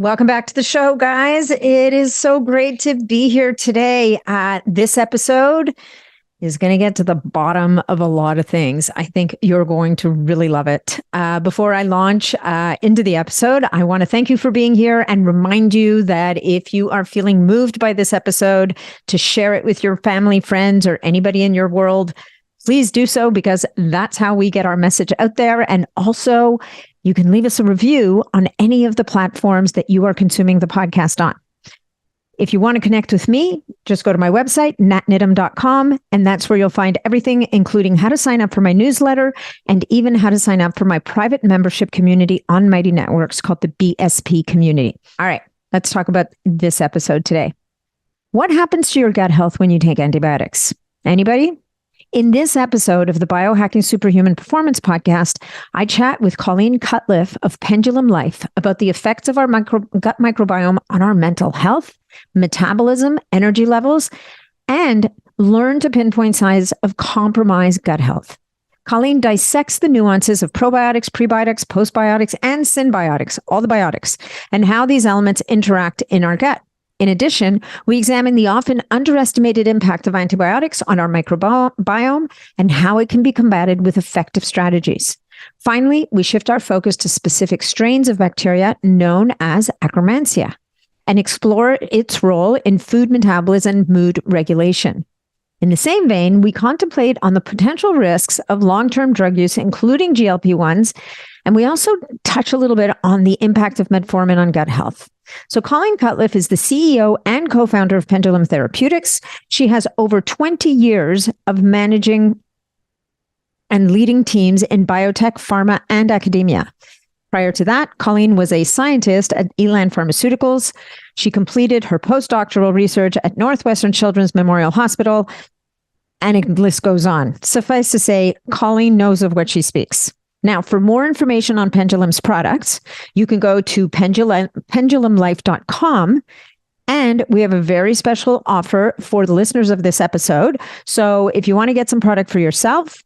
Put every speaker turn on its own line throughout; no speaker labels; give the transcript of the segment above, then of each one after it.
Welcome back to the show, guys. It is so great to be here today. This episode is going to get to the bottom of a lot of things. I think you're going to really love it. Before I launch into the episode, I want to thank you for being here and remind you that if you are feeling moved by this episode, to share it with your family, friends, or anybody in your world, please do so, because that's how we get our message out there. And also, you can leave us a review on any of the platforms that you are consuming the podcast on. If you want to connect with me, just go to my website, natnidham.com, and that's where you'll find everything, including how to sign up for my newsletter and even how to sign up for my private membership community on Mighty Networks called the BSP community. All right, let's talk about this episode today. What happens to your gut health when you take antibiotics? Anybody? In this episode of the Biohacking Superhuman Performance podcast, I chat with Colleen Cutcliffe of Pendulum Life about the effects of our gut microbiome on our mental health, metabolism, energy levels, and learn to pinpoint signs of compromised gut health. Colleen dissects the nuances of probiotics, prebiotics, postbiotics, and symbiotics, all the biotics, and how these elements interact in our gut. In addition, we examine the often underestimated impact of antibiotics on our microbiome and how it can be combated with effective strategies. Finally, we shift our focus to specific strains of bacteria known as Akkermansia and explore its role in food metabolism and mood regulation. In the same vein, we contemplate on the potential risks of long-term drug use, including GLP-1s, and we also touch a little bit on the impact of metformin on gut health. So Colleen Cutcliffe is the CEO and co-founder of Pendulum Therapeutics. She has over 20 years of managing and leading teams in biotech, pharma, and academia. Prior to that, Colleen was a scientist at Elan Pharmaceuticals. She completed her postdoctoral research at Northwestern Children's Memorial Hospital, and the list goes on. Suffice to say, Colleen knows of what she speaks. Now, for more information on Pendulum's products, you can go to pendulumlife.com, and we have a very special offer for the listeners of this episode. So if you want to get some product for yourself,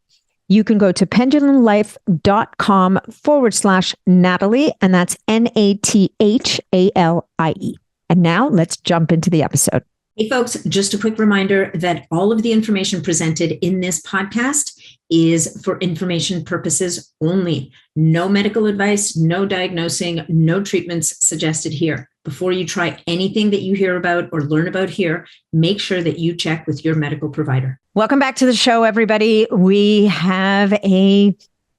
you can go to pendulumlife.com/Natalie, and that's NATHALIE. And now let's jump into the episode. Hey, folks, just a quick reminder that all of the information presented in this podcast is for information purposes only. No medical advice, no diagnosing, no treatments suggested here. Before you try anything that you hear about or learn about here, make sure that you check with your medical provider. Welcome back to the show, everybody. We have a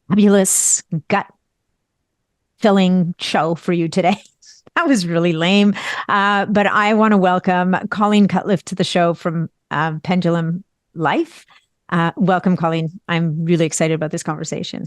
fabulous gut-filling show for you today. That was really lame. But I want to welcome Colleen Cutcliffe to the show from Pendulum Life. Welcome, Colleen. I'm really excited about this conversation.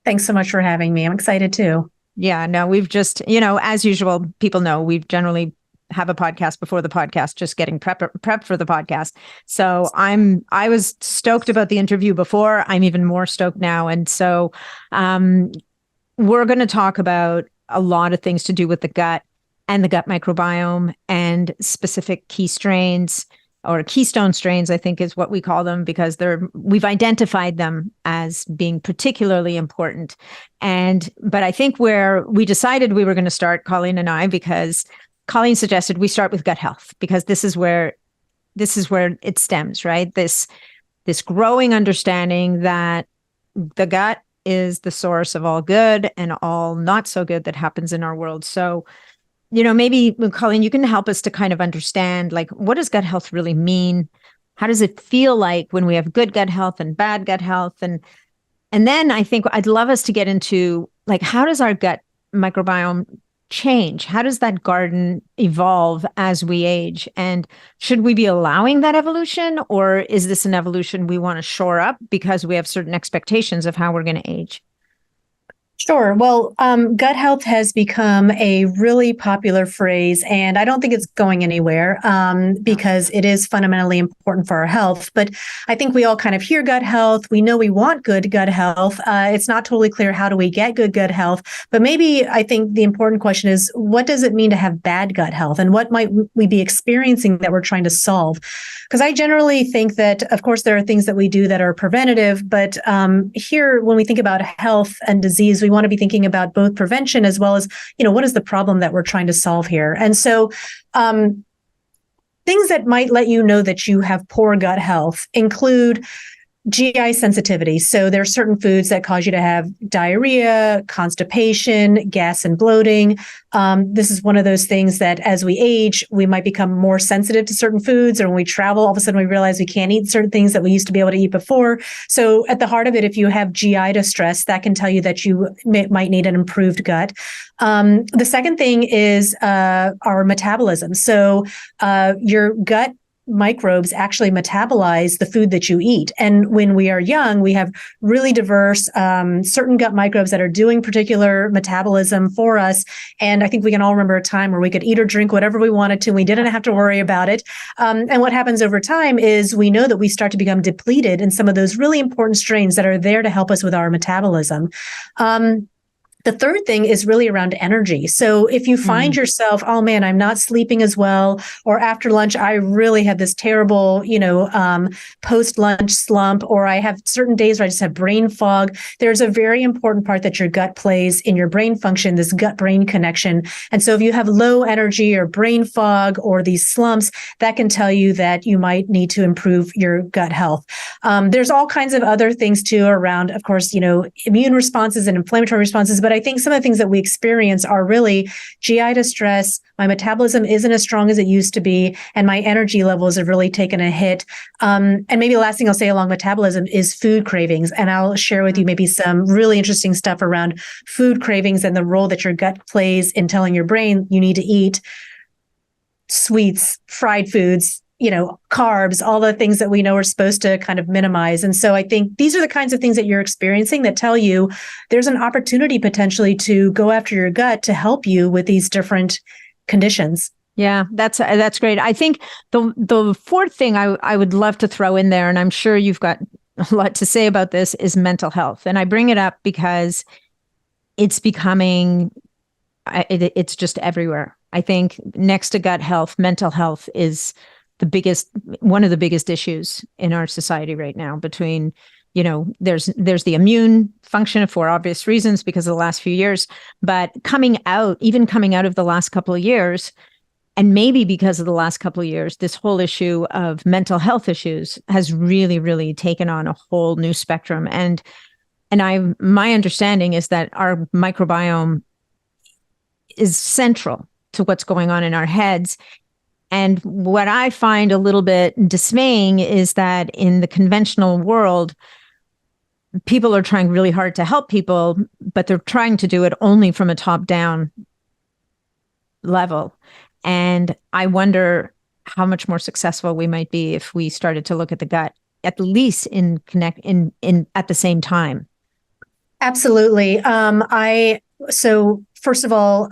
Thanks so much for having me. I'm excited too.
Yeah, no, we've just, as usual, people know we generally have a podcast before the podcast, just getting prep for the podcast. So I was stoked about the interview before. I'm even more stoked now. And so we're going to talk about a lot of things to do with the gut and the gut microbiome and specific key strains, or keystone strains, I think is what we call them, because we've identified them as being particularly important. But I think where we decided we were going to start, Colleen and I, because Colleen suggested we start with gut health, because this is where it stems, right? This growing understanding that the gut is the source of all good and all not so good that happens in our world. So, maybe, Colleen, you can help us to kind of understand, like, what does gut health really mean? How does it feel like when we have good gut health and bad gut health? And then I think I'd love us to get into, like, how does our gut microbiome change? How does that garden evolve as we age? And should we be allowing that evolution, or is this an evolution we want to shore up because we have certain expectations of how we're going to age?
Sure. Well, gut health has become a really popular phrase, and I don't think it's going anywhere because it is fundamentally important for our health. But I think we all kind of hear gut health. We know we want good gut health. It's not totally clear how do we get good gut health. But maybe I think the important question is, what does it mean to have bad gut health? And what might we be experiencing that we're trying to solve? Because I generally think that, of course, there are things that we do that are preventative. But here, when we think about health and disease, we want to be thinking about both prevention as well as, what is the problem that we're trying to solve here? And so, things that might let you know that you have poor gut health include GI sensitivity. So there are certain foods that cause you to have diarrhea, constipation, gas and bloating. This is one of those things that as we age, we might become more sensitive to certain foods, or when we travel, all of a sudden we realize we can't eat certain things that we used to be able to eat before. So at the heart of it, if you have GI distress, that can tell you that you might need an improved gut. The second thing is our metabolism. So your gut microbes actually metabolize the food that you eat. And when we are young, we have really diverse certain gut microbes that are doing particular metabolism for us. And I think we can all remember a time where we could eat or drink whatever we wanted to. We didn't have to worry about it. And what happens over time is we know that we start to become depleted in some of those really important strains that are there to help us with our metabolism. The third thing is really around energy. So if you find yourself, oh man, I'm not sleeping as well, or after lunch, I really have this terrible, post-lunch slump, or I have certain days where I just have brain fog, there's a very important part that your gut plays in your brain function, this gut-brain connection. And so if you have low energy or brain fog or these slumps, that can tell you that you might need to improve your gut health. There's all kinds of other things too around, of course, immune responses and inflammatory responses, but I think some of the things that we experience are really GI distress. My metabolism isn't as strong as it used to be, and my energy levels have really taken a hit. And maybe the last thing I'll say along metabolism is food cravings. And I'll share with you maybe some really interesting stuff around food cravings and the role that your gut plays in telling your brain you need to eat sweets, fried foods, carbs, all the things that we know are supposed to kind of minimize. And so I think these are the kinds of things that you're experiencing that tell you there's an opportunity potentially to go after your gut to help you with these different conditions.
Yeah, that's great. I think the fourth thing I would love to throw in there, and I'm sure you've got a lot to say about this, is mental health. And I bring it up because it's becoming, it's just everywhere. I think next to gut health, mental health is one of the biggest issues in our society right now. Between, there's the immune function for obvious reasons because of the last few years, but coming out of the last couple of years, and maybe because of the last couple of years, this whole issue of mental health issues has really, really taken on a whole new spectrum. And my understanding is that our microbiome is central to what's going on in our heads. And what I find a little bit dismaying is that in the conventional world, people are trying really hard to help people, but they're trying to do it only from a top-down level. And I wonder how much more successful we might be if we started to look at the gut, at least at the same time.
Absolutely. So first of all,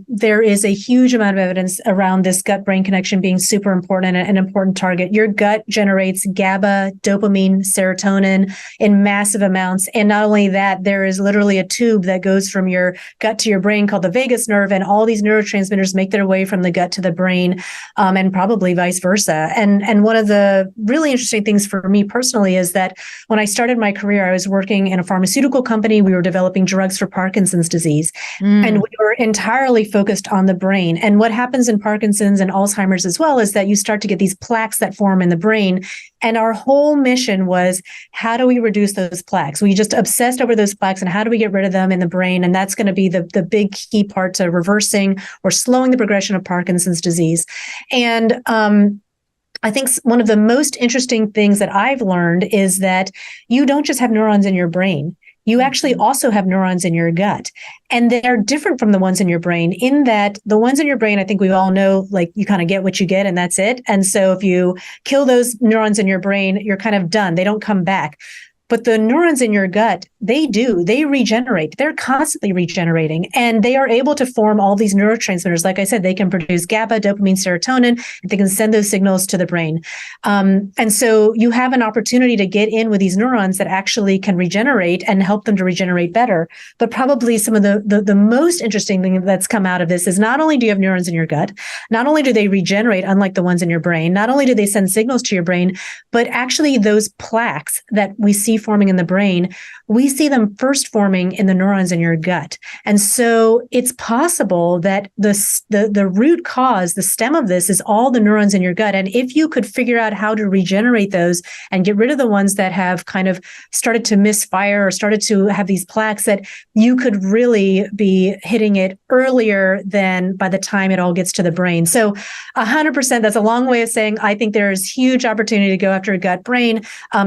there is a huge amount of evidence around this gut-brain connection being super important and an important target. Your gut generates GABA, dopamine, serotonin in massive amounts. And not only that, there is literally a tube that goes from your gut to your brain called the vagus nerve, and all these neurotransmitters make their way from the gut to the brain, and probably vice versa. And one of the really interesting things for me personally is that when I started my career, I was working in a pharmaceutical company. We were developing drugs for Parkinson's disease. And we were entirely focused on the brain. And what happens in Parkinson's and Alzheimer's as well is that you start to get these plaques that form in the brain. And our whole mission was, how do we reduce those plaques? We just obsessed over those plaques and how do we get rid of them in the brain? And that's going to be the big key part to reversing or slowing the progression of Parkinson's disease. And I think one of the most interesting things that I've learned is that you don't just have neurons in your brain. You actually also have neurons in your gut, and they're different from the ones in your brain in that the ones in your brain, I think we all know, like you kind of get what you get and that's it. And so if you kill those neurons in your brain, you're kind of done. They don't come back. But the neurons in your gut, they regenerate. They're constantly regenerating, and they are able to form all these neurotransmitters. Like I said, they can produce GABA, dopamine, serotonin, and they can send those signals to the brain. And so you have an opportunity to get in with these neurons that actually can regenerate and help them to regenerate better. But probably some of the most interesting thing that's come out of this is not only do you have neurons in your gut, not only do they regenerate, unlike the ones in your brain, not only do they send signals to your brain, but actually those plaques that we see forming in the brain, we see them first forming in the neurons in your gut. And so it's possible that the root cause, the stem of this is all the neurons in your gut. And if you could figure out how to regenerate those and get rid of the ones that have kind of started to misfire or started to have these plaques, that you could really be hitting it earlier than by the time it all gets to the brain. So 100%, that's a long way of saying, I think there is huge opportunity to go after gut brain,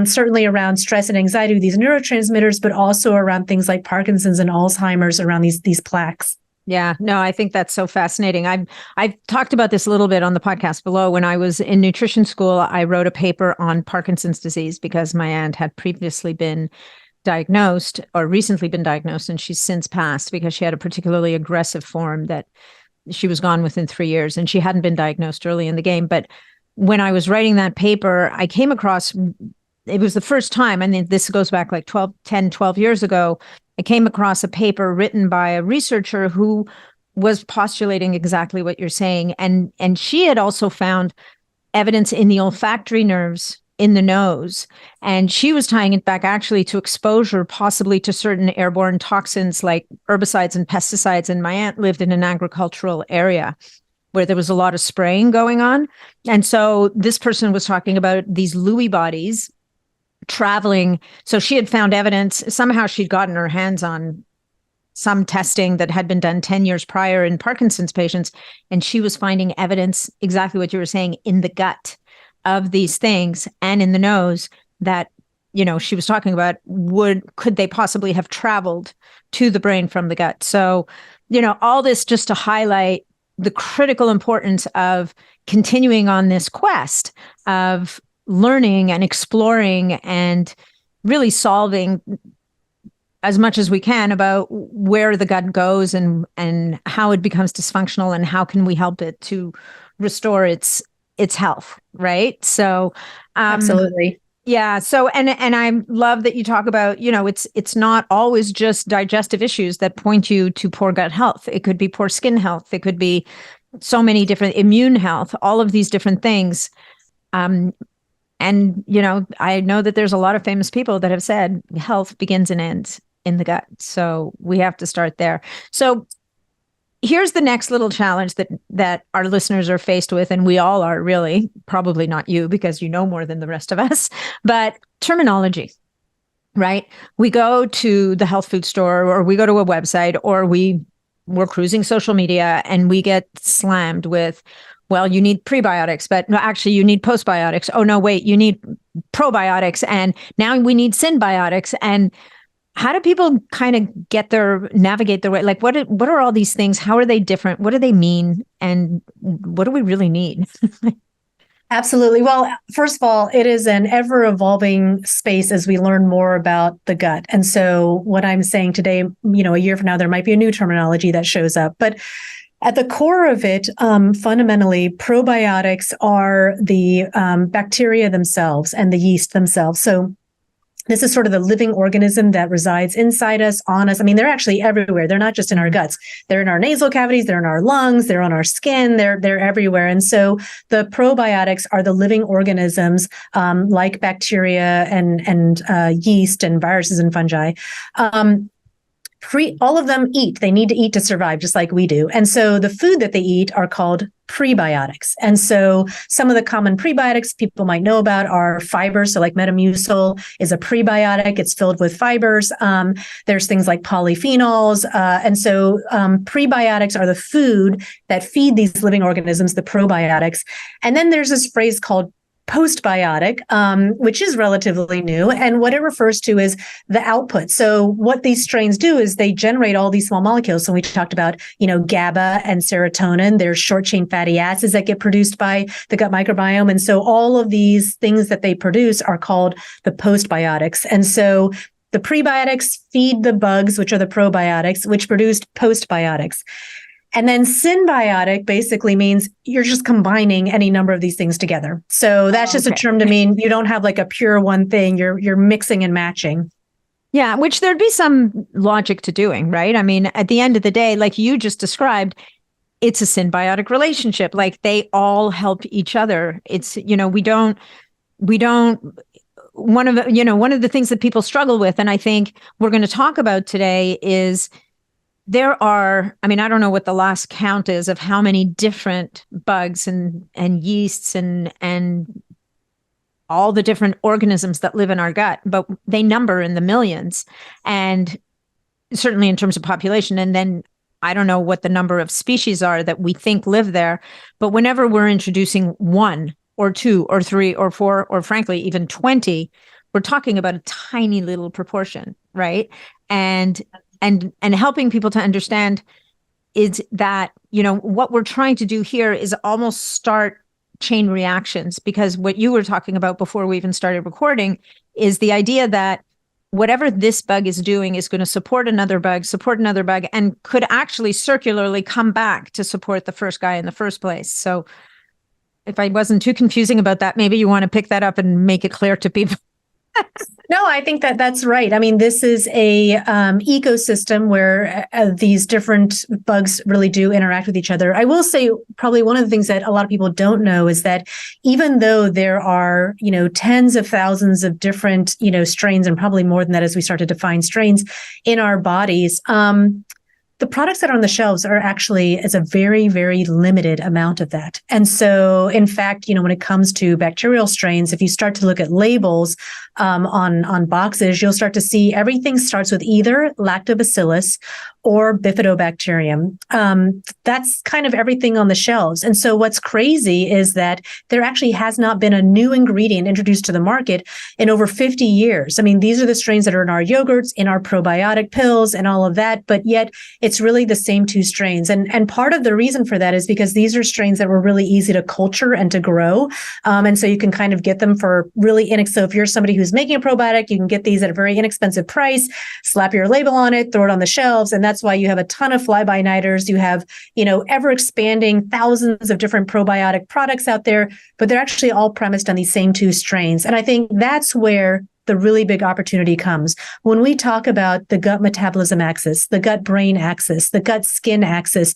certainly around stress and anxiety, these neurotransmitters, but also around things like Parkinson's and Alzheimer's, around these plaques.
Yeah, no, I think that's so fascinating. I've talked about this a little bit on the podcast below. When I was in nutrition school, I wrote a paper on Parkinson's disease because my aunt had previously been diagnosed or recently been diagnosed, and she's since passed because she had a particularly aggressive form that she was gone within 3 years, and she hadn't been diagnosed early in the game. But when I was writing that paper, I came across, it was the first time, I mean, this goes back like 12 years ago, I came across a paper written by a researcher who was postulating exactly what you're saying. And she had also found evidence in the olfactory nerves in the nose. And she was tying it back actually to exposure, possibly to certain airborne toxins like herbicides and pesticides. And my aunt lived in an agricultural area where there was a lot of spraying going on. And so this person was talking about these Lewy bodies traveling. So she had found evidence. Somehow she'd gotten her hands on some testing that had been done 10 years prior in Parkinson's patients. And she was finding evidence, exactly what you were saying, in the gut of these things and in the nose that, you know, she was talking about could they possibly have traveled to the brain from the gut? So, you know, all this just to highlight the critical importance of continuing on this quest of learning and exploring and really solving as much as we can about where the gut goes and how it becomes dysfunctional and how can we help it to restore its health, right? So
Absolutely.
Yeah. So and I love that you talk about, you know, it's not always just digestive issues that point you to poor gut health. It could be poor skin health. It could be so many different immune health, all of these different things. And, you know, I know that there's a lot of famous people that have said health begins and ends in the gut. So we have to start there. So here's the next little challenge that our listeners are faced with, and we all are, really, probably not you because you know more than the rest of us, but terminology, right? We go to the health food store or we go to a website or we're cruising social media and we get slammed with, well, you need prebiotics, but no, actually you need postbiotics. Oh, no, wait, you need probiotics. And now we need synbiotics. And how do people kind of navigate their way? Like, what are all these things? How are they different? What do they mean? And what do we really need?
Absolutely. Well, first of all, it is an ever evolving space as we learn more about the gut. And so what I'm saying today, you know, a year from now, there might be a new terminology that shows up, but at the core of it, fundamentally, probiotics are the bacteria themselves and the yeast themselves. So this is sort of the living organism that resides inside us, on us. I mean, they're actually everywhere. They're not just in our guts. They're in our nasal cavities. They're in our lungs. They're on our skin. They're everywhere. And so the probiotics are the living organisms, like bacteria and yeast and viruses and fungi. All of them eat. They need to eat to survive, just like we do. And so the food that they eat are called prebiotics. And so some of the common prebiotics people might know about are fibers. So like Metamucil is a prebiotic. It's filled with fibers. There's things like polyphenols. And so prebiotics are the food that feed these living organisms, the probiotics. And then there's this phrase called postbiotic, which is relatively new. And what it refers to is the output. So what these strains do is they generate all these small molecules. So we talked about, you know, GABA and serotonin. There's short chain fatty acids that get produced by the gut microbiome. And so all of these things that they produce are called the postbiotics. And so the prebiotics feed the bugs, which are the probiotics, which produced postbiotics. And then symbiotic basically means you're just combining any number of these things together. So that's just a term to mean you don't have like a pure one thing. You're mixing and matching.
Yeah, which there'd be some logic to doing, right? I mean, at the end of the day, like you just described, it's a symbiotic relationship. Like they all help each other. It's, we don't, one of the things that people struggle with, and I think we're going to talk about today, is there are, I mean, I don't know what the last count is of how many different bugs and yeasts and all the different organisms that live in our gut, but they number in the millions, and certainly in terms of population. And then I don't know what the number of species are that we think live there, but whenever we're introducing one or two or three or four, or frankly, even 20, we're talking about a tiny little proportion, right? And helping people to understand is that, what we're trying to do here is almost start chain reactions, because what you were talking about before we even started recording is the idea that whatever this bug is doing is going to support another bug, and could actually circularly come back to support the first guy in the first place. So if I wasn't too confusing about that, maybe you want to pick that up and make it clear to people.
No, I think that that's right. I mean, this is a ecosystem where these different bugs really do interact with each other. I will say probably one of the things that a lot of people don't know is that even though there are, tens of thousands of different, strains, and probably more than that as we start to define strains in our bodies, the products that are on the shelves are actually is a very, very limited amount of that. And so, in fact, when it comes to bacterial strains, if you start to look at labels on boxes, you'll start to see everything starts with either lactobacillus or bifidobacterium. That's kind of everything on the shelves. And so what's crazy is that there actually has not been a new ingredient introduced to the market in over 50 years. I mean, these are the strains that are in our yogurts, in our probiotic pills, and all of that, but yet it's really the same two strains. And part of the reason for that is because these are strains that were really easy to culture and to grow. And so you can kind of get them for really inexpensive. So if you're somebody who's making a probiotic, you can get these at a very inexpensive price, slap your label on it, throw it on the shelves. And that's why you have a ton of fly-by-nighters. You have, ever expanding thousands of different probiotic products out there, but they're actually all premised on these same two strains. And I think that's where the really big opportunity comes. When we talk about the gut metabolism axis, the gut brain axis, the gut skin axis,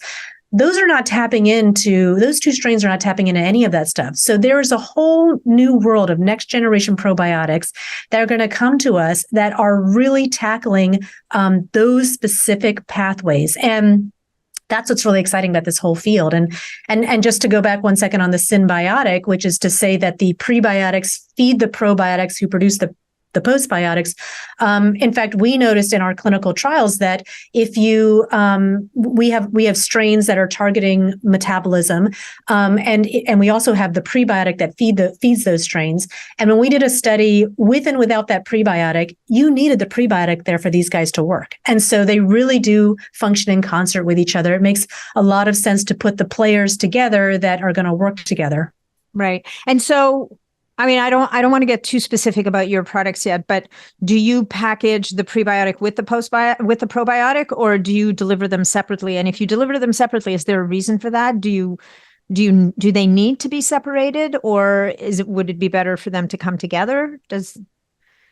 those two strains are not tapping into any of that stuff. So there is a whole new world of next generation probiotics that are going to come to us that are really tackling those specific pathways. And that's what's really exciting about this whole field. And just to go back 1 second on the symbiotic, which is to say that the prebiotics feed the probiotics who produce the postbiotics. In fact, we noticed in our clinical trials that if you, we have strains that are targeting metabolism, and we also have the prebiotic that feeds those strains. And when we did a study with and without that prebiotic, you needed the prebiotic there for these guys to work. And so they really do function in concert with each other. It makes a lot of sense to put the players together that are going to work together.
Right. And so, I mean, I don't want to get too specific about your products yet, but do you package the prebiotic with the probiotic, or do you deliver them separately? And if you deliver them separately, is there a reason for that? Do they need to be separated, or would it be better for them to come together?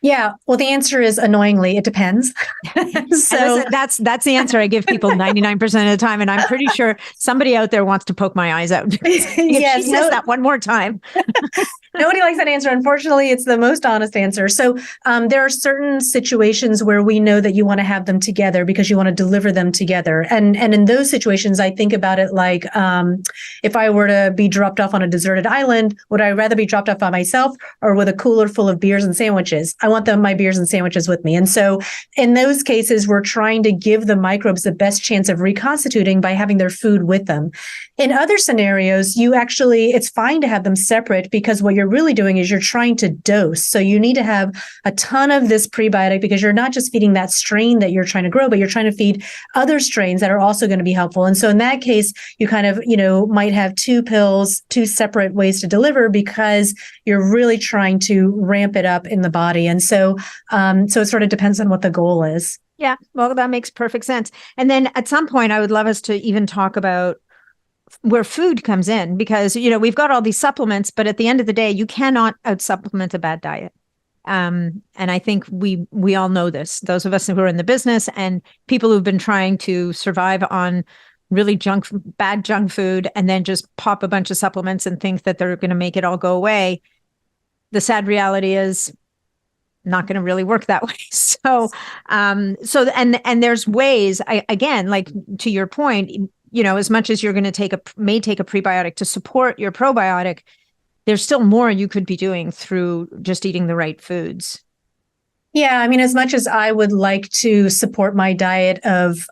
Yeah. Well, the answer is annoyingly, it depends.
So that's the answer I give people 99% of the time. And I'm pretty sure somebody out there wants to poke my eyes out. Yes, she says that one more time.
Nobody likes that answer. Unfortunately, it's the most honest answer. So there are certain situations where we know that you want to have them together because you want to deliver them together. And in those situations, I think about it like if I were to be dropped off on a deserted island, would I rather be dropped off by myself or with a cooler full of beers and sandwiches? I want my beers and sandwiches with me. And so in those cases, we're trying to give the microbes the best chance of reconstituting by having their food with them. In other scenarios, it's fine to have them separate because what you're really doing is you're trying to dose. So you need to have a ton of this prebiotic because you're not just feeding that strain that you're trying to grow, but you're trying to feed other strains that are also going to be helpful. And so in that case, you kind of, might have two pills, two separate ways to deliver because you're really trying to ramp it up in the body. And so it sort of depends on what the goal is.
Yeah, well, that makes perfect sense. And then at some point, I would love us to even talk about where food comes in, because, we've got all these supplements, but at the end of the day, you cannot out-supplement a bad diet. And I think we all know this, those of us who are in the business and people who've been trying to survive on really bad junk food, and then just pop a bunch of supplements and think that they're going to make it all go away. The sad reality is not going to really work that way. And there's ways, again, like to your point, as much as you're going to may take a prebiotic to support your probiotic, there's still more you could be doing through just eating the right foods.
Yeah, I mean, as much as I would like to support my diet of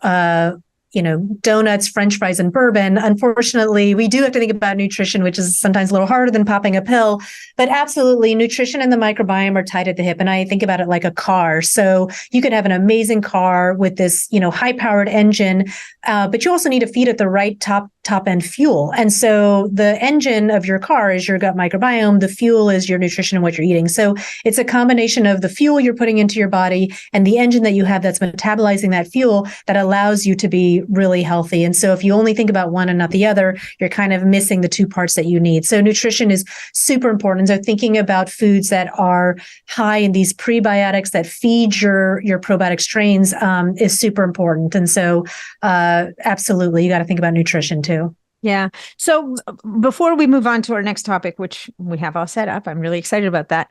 donuts, French fries, and bourbon, unfortunately, we do have to think about nutrition, which is sometimes a little harder than popping a pill. But absolutely, nutrition and the microbiome are tied at the hip. And I think about it like a car. So you could have an amazing car with this, high-powered engine, but you also need to feed it the right top-end fuel. And so the engine of your car is your gut microbiome. The fuel is your nutrition and what you're eating. So it's a combination of the fuel you're putting into your body and the engine that you have that's metabolizing that fuel that allows you to be really healthy. And so if you only think about one and not the other, you're kind of missing the two parts that you need. So nutrition is super important. So thinking about foods that are high in these prebiotics that feed your probiotic strains is super important. And so absolutely, you got to think about nutrition too.
Yeah. So before we move on to our next topic, which we have all set up, I'm really excited about that.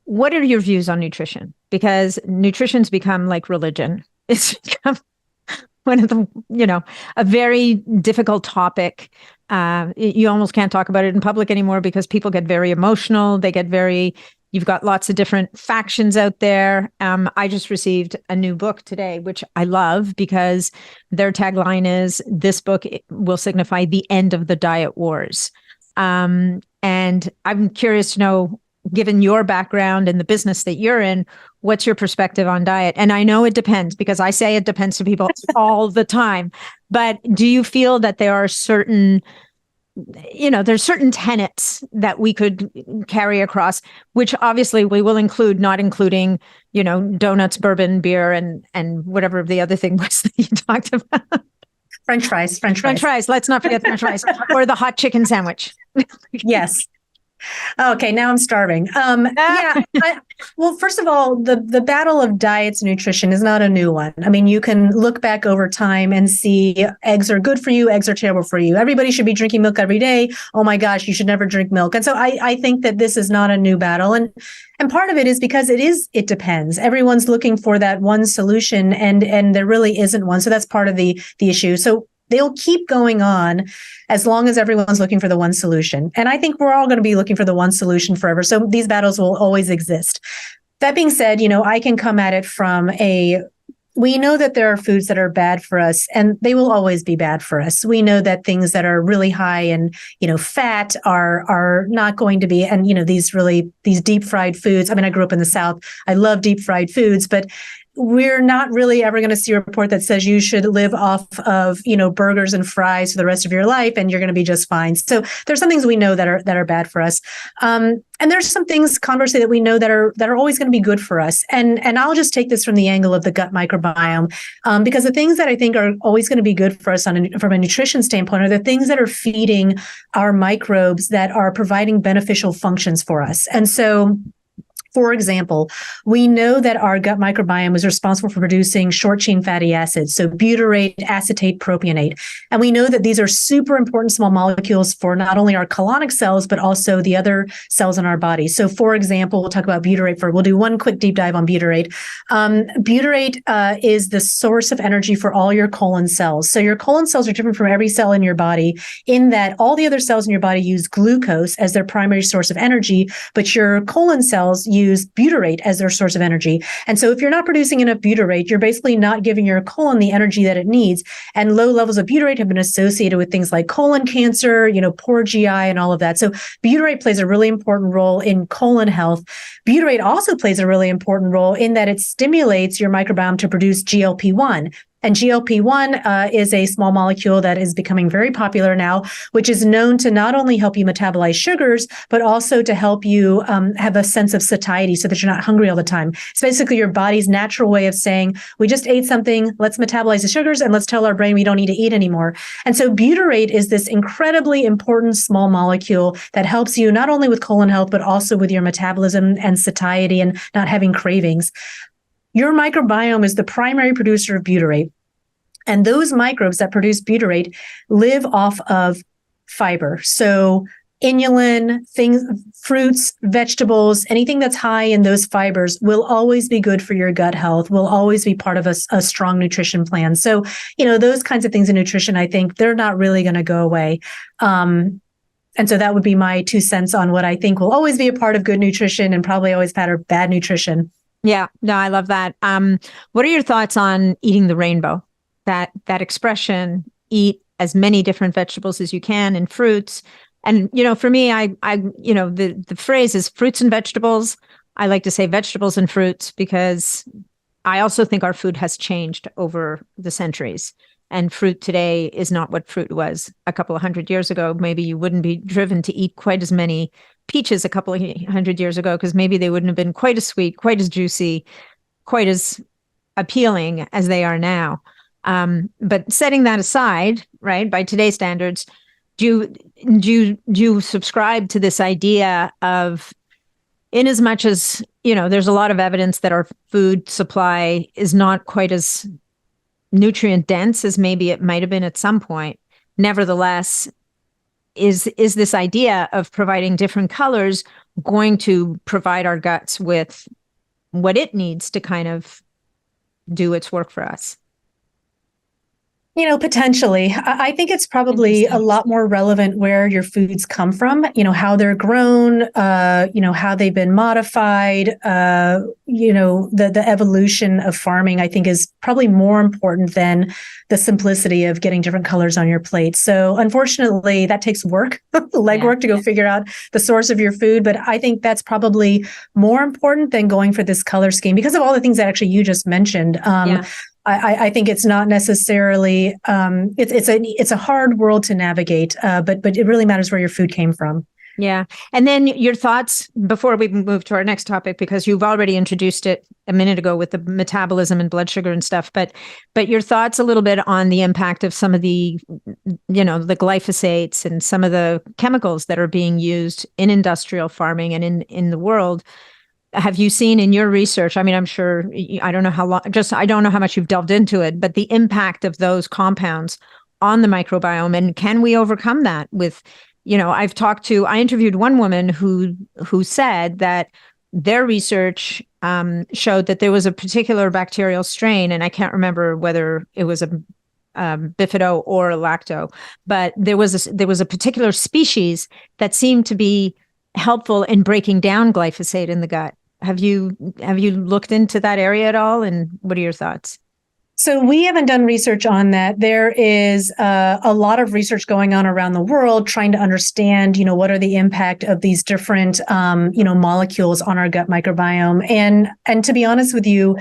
What are your views on nutrition? Because nutrition's become like religion. It's become one of the, a very difficult topic. You almost can't talk about it in public anymore because people get very emotional. You've got lots of different factions out there. I just received a new book today, which I love because their tagline is, this book will signify the end of the diet wars. And I'm curious to know, given your background and the business that you're in, what's your perspective on diet? And I know it depends because I say it depends to people all the time. But do you feel that there are certain tenets that we could carry across, which obviously we will include, not including, donuts, bourbon, beer, and whatever the other thing was that you talked about.
French fries.
Let's not forget the French fries or the hot chicken sandwich.
Yes. Okay, now I'm starving. Well, first of all, the battle of diets and nutrition is not a new one. I mean, you can look back over time and see eggs are good for you, eggs are terrible for you. Everybody should be drinking milk every day. Oh my gosh, you should never drink milk. And so I think that this is not a new battle. And part of it is because it depends. Everyone's looking for that one solution and there really isn't one. So that's part of the issue. So they'll keep going on as long as everyone's looking for the one solution. And I think we're all going to be looking for the one solution forever. So these battles will always exist. That being said, I can come at it from we know that there are foods that are bad for us and they will always be bad for us. We know that things that are really high in, fat are not going to be, and, these deep fried foods. I mean, I grew up in the South. I love deep fried foods, but we're not really ever going to see a report that says you should live off of, burgers and fries for the rest of your life and you're going to be just fine. So there's some things we know that are bad for us. And there's some things, conversely, that we know that are always going to be good for us. And I'll just take this from the angle of the gut microbiome, because the things that I think are always going to be good for us from a nutrition standpoint are the things that are feeding our microbes that are providing beneficial functions for us. And so, for example, we know that our gut microbiome is responsible for producing short-chain fatty acids, so butyrate, acetate, propionate. And we know that these are super important small molecules for not only our colonic cells, but also the other cells in our body. So, for example, we'll talk about butyrate we'll do one quick deep dive on butyrate. Butyrate is the source of energy for all your colon cells. So your colon cells are different from every cell in your body in that all the other cells in your body use glucose as their primary source of energy, but your colon cells use butyrate as their source of energy. And so if you're not producing enough butyrate, you're basically not giving your colon the energy that it needs. And low levels of butyrate have been associated with things like colon cancer, poor GI and all of that. So butyrate plays a really important role in colon health. Butyrate also plays a really important role in that it stimulates your microbiome to produce GLP-1. And GLP-1 is a small molecule that is becoming very popular now, which is known to not only help you metabolize sugars, but also to help you have a sense of satiety so that you're not hungry all the time. It's basically your body's natural way of saying, we just ate something, let's metabolize the sugars, and let's tell our brain we don't need to eat anymore. And so butyrate is this incredibly important small molecule that helps you not only with colon health, but also with your metabolism and satiety and not having cravings. Your microbiome is the primary producer of butyrate. And those microbes that produce butyrate live off of fiber. So inulin, things, fruits, vegetables, anything that's high in those fibers will always be good for your gut health, will always be part of a strong nutrition plan. So, those kinds of things in nutrition, I think they're not really going to go away. And so that would be my 2 cents on what I think will always be a part of good nutrition and probably always bad nutrition.
Yeah, no, I love that. What are your thoughts on eating the rainbow? That expression, eat as many different vegetables as you can and fruits. And, for me, the phrase is fruits and vegetables. I like to say vegetables and fruits because I also think our food has changed over the centuries. And fruit today is not what fruit was a couple of hundred years ago. Maybe you wouldn't be driven to eat quite as many peaches a couple of hundred years ago because maybe they wouldn't have been quite as sweet, quite as juicy, quite as appealing as they are now. But setting that aside, right, by today's standards, do you subscribe to this idea of, in as much as, there's a lot of evidence that our food supply is not quite as nutrient dense as maybe it might have been at some point. Nevertheless, is this idea of providing different colors going to provide our guts with what it needs to kind of do its work for us?
Potentially. I think it's probably a lot more relevant where your foods come from, how they're grown, how they've been modified, the evolution of farming, I think is probably more important than the simplicity of getting different colors on your plate. So unfortunately, that takes work, legwork to go figure out the source of your food. But I think that's probably more important than going for this color scheme because of all the things that actually you just mentioned. I think it's not necessarily, it's a hard world to navigate, but it really matters where your food came from.
Yeah. And then your thoughts before we move to our next topic, because you've already introduced it a minute ago with the metabolism and blood sugar and stuff, but your thoughts a little bit on the impact of some of the, the glyphosates and some of the chemicals that are being used in industrial farming and in the world. Have you seen in your research, I mean, I'm sure, I don't know how long, I don't know how much you've delved into it, but the impact of those compounds on the microbiome, and can we overcome that with, I interviewed one woman who said that their research showed that there was a particular bacterial strain, and I can't remember whether it was a bifido or a lacto, but there was a particular species that seemed to be helpful in breaking down glyphosate in the gut. Have you looked into that area at all? And what are your thoughts?
So we haven't done research on that. There is a lot of research going on around the world trying to understand, what are the impact of these different, molecules on our gut microbiome. And to be honest with you,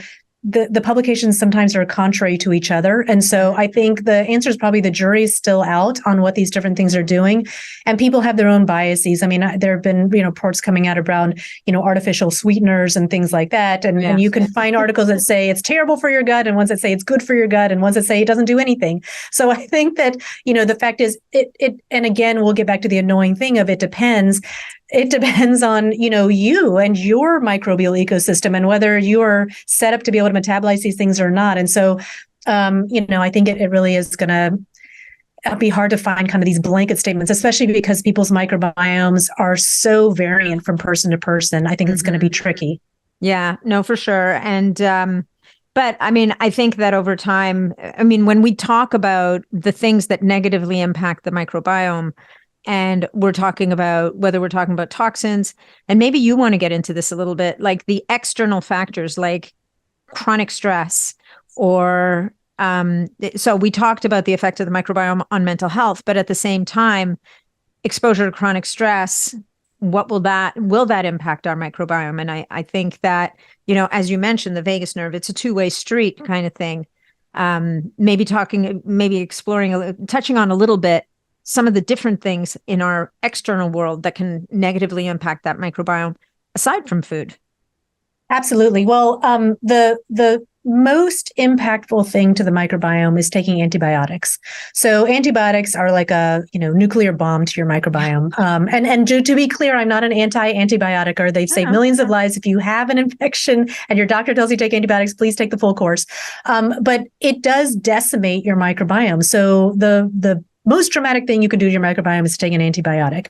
the publications sometimes are contrary to each other. And so I think the answer is probably the jury's still out on what these different things are doing. And people have their own biases. I mean, there have been, reports coming out around, artificial sweeteners and things like that. And you can find articles that say it's terrible for your gut and ones that say it's good for your gut and ones that say it doesn't do anything. So I think that, the fact is and again, we'll get back to the annoying thing of it depends. It depends on, you and your microbial ecosystem and whether you're set up to be able to metabolize these things or not. And so, I think it really is going to be hard to find kind of these blanket statements, especially because people's microbiomes are so variant from person to person. I think it's going to be tricky.
Yeah, no, for sure. And, but I mean, I think that over time, when we talk about the things that negatively impact the microbiome, and we're talking about whether we're talking about toxins, and maybe you want to get into this a little bit, like the external factors like chronic stress or so we talked about the effect of the microbiome on mental health, but at the same time, exposure to chronic stress, will that impact our microbiome? And I think that, as you mentioned, the vagus nerve, it's a two-way street kind of thing. Maybe exploring, touching on a little bit some of the different things in our external world that can negatively impact that microbiome aside from food.
Absolutely. Well, the most impactful thing to the microbiome is taking antibiotics. So antibiotics are like a nuclear bomb to your microbiome. And to be clear, I'm not an anti-antibioticer. They've saved millions of lives. If you have an infection and your doctor tells you to take antibiotics, please take the full course. But it does decimate your microbiome. So the most dramatic thing you can do to your microbiome is to take an antibiotic.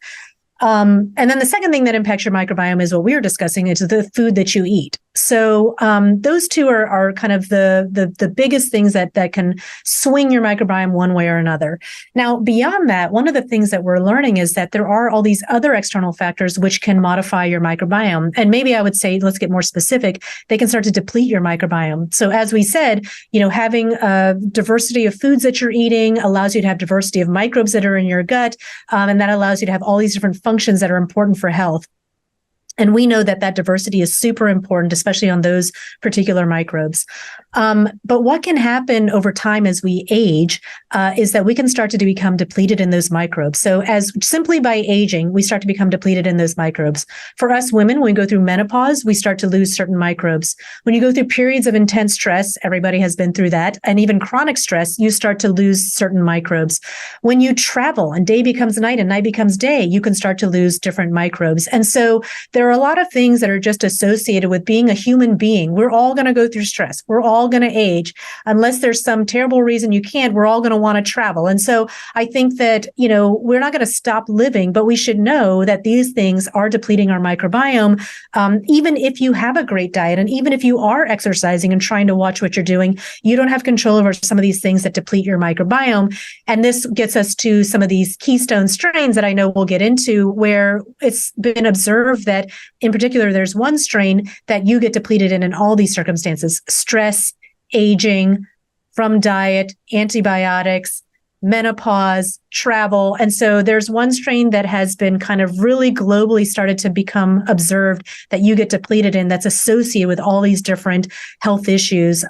And then the second thing that impacts your microbiome is what we were discussing, is the food that you eat. So those two are kind of the biggest things that can swing your microbiome one way or another. Now, beyond that, one of the things that we're learning is that there are all these other external factors which can modify your microbiome. And maybe I would say, let's get more specific, they can start to deplete your microbiome. So as we said, having a diversity of foods that you're eating allows you to have diversity of microbes that are in your gut. And that allows you to have all these different functions that are important for health. And we know that diversity is super important, especially on those particular microbes. But what can happen over time as we age is that we can start to become depleted in those microbes. So as simply by aging, we start to become depleted in those microbes. For us women, when we go through menopause, we start to lose certain microbes. When you go through periods of intense stress, everybody has been through that, and even chronic stress, you start to lose certain microbes. When you travel and day becomes night and night becomes day, you can start to lose different microbes. And so there are a lot of things that are just associated with being a human being. We're all going to go through stress. We're all going to age. Unless there's some terrible reason you can't, we're all going to want to travel. And so I think that, we're not going to stop living, but we should know that these things are depleting our microbiome. Even if you have a great diet, and even if you are exercising and trying to watch what you're doing, you don't have control over some of these things that deplete your microbiome. And this gets us to some of these keystone strains that I know we'll get into, where it's been observed that in particular, there's one strain that you get depleted in all these circumstances: stress, aging, from diet, antibiotics, menopause, travel. And so there's one strain that has been kind of really globally started to become observed that you get depleted in, that's associated with all these different health issues.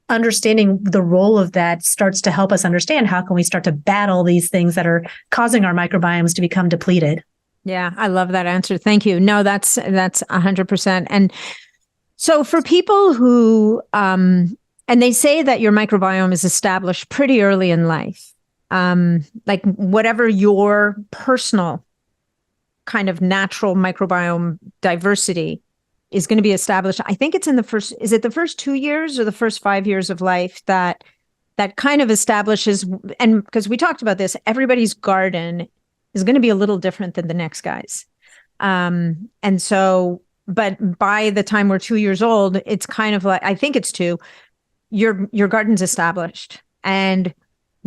Understanding the role of that starts to help us understand how can we start to battle these things that are causing our microbiomes to become depleted.
Yeah, I love that answer. Thank you. No, that's 100%. And so for people who, and they say that your microbiome is established pretty early in life, like whatever your personal kind of natural microbiome diversity is going to be established. I think it's in the first 2 years or the first 5 years of life that kind of establishes, and because we talked about this, everybody's garden is going to be a little different than the next guy's. And so, but by the time we're 2 years old, it's kind of like, I think it's 2, your garden's established, and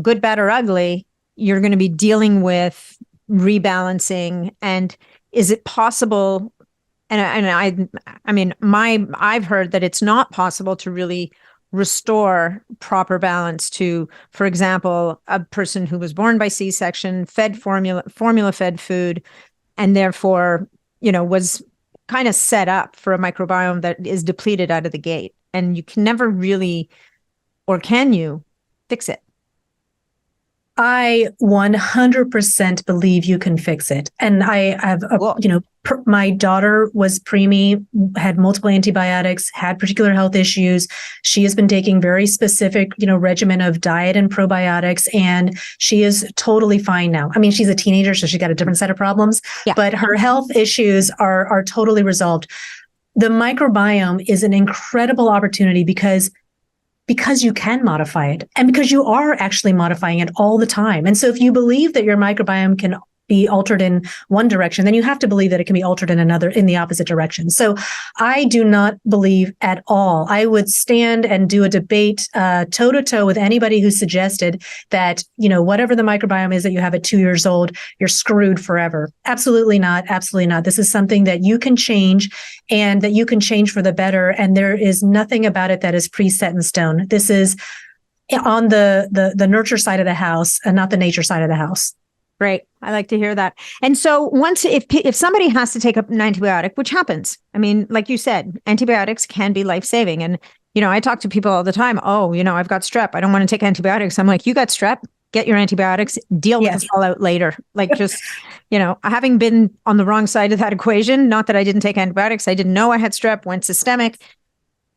good, bad, or ugly, you're going to be dealing with rebalancing. And is it possible? And I mean, I've heard that it's not possible to really restore proper balance to, for example, a person who was born by C-section, fed formula fed food, and therefore, was kind of set up for a microbiome that is depleted out of the gate. And you can never really, or can you, fix it?
I 100% believe you can fix it. And I have, my daughter was preemie, had multiple antibiotics, had particular health issues. She has been taking very specific, regimen of diet and probiotics, and she is totally fine now. I mean, she's a teenager, so she's got a different set of problems, but her health issues are totally resolved. The microbiome is an incredible opportunity because you can modify it, and because you are actually modifying it all the time. And so if you believe that your microbiome can be altered in one direction, then you have to believe that it can be altered in the opposite direction. So I do not believe at all. I would stand and do a debate toe to toe with anybody who suggested that, whatever the microbiome is that you have at 2 years old, you're screwed forever. Absolutely not. Absolutely not. This is something that you can change, and that you can change for the better. And there is nothing about it that is preset in stone. This is on the nurture side of the house and not the nature side of the house.
Great. I like to hear that. And so if somebody has to take up an antibiotic, which happens, I mean, like you said, antibiotics can be life-saving. And, I talk to people all the time. Oh, I've got strep. I don't want to take antibiotics. I'm like, you got strep, get your antibiotics, deal with the fallout later. Like just, having been on the wrong side of that equation, not that I didn't take antibiotics. I didn't know I had strep, went systemic,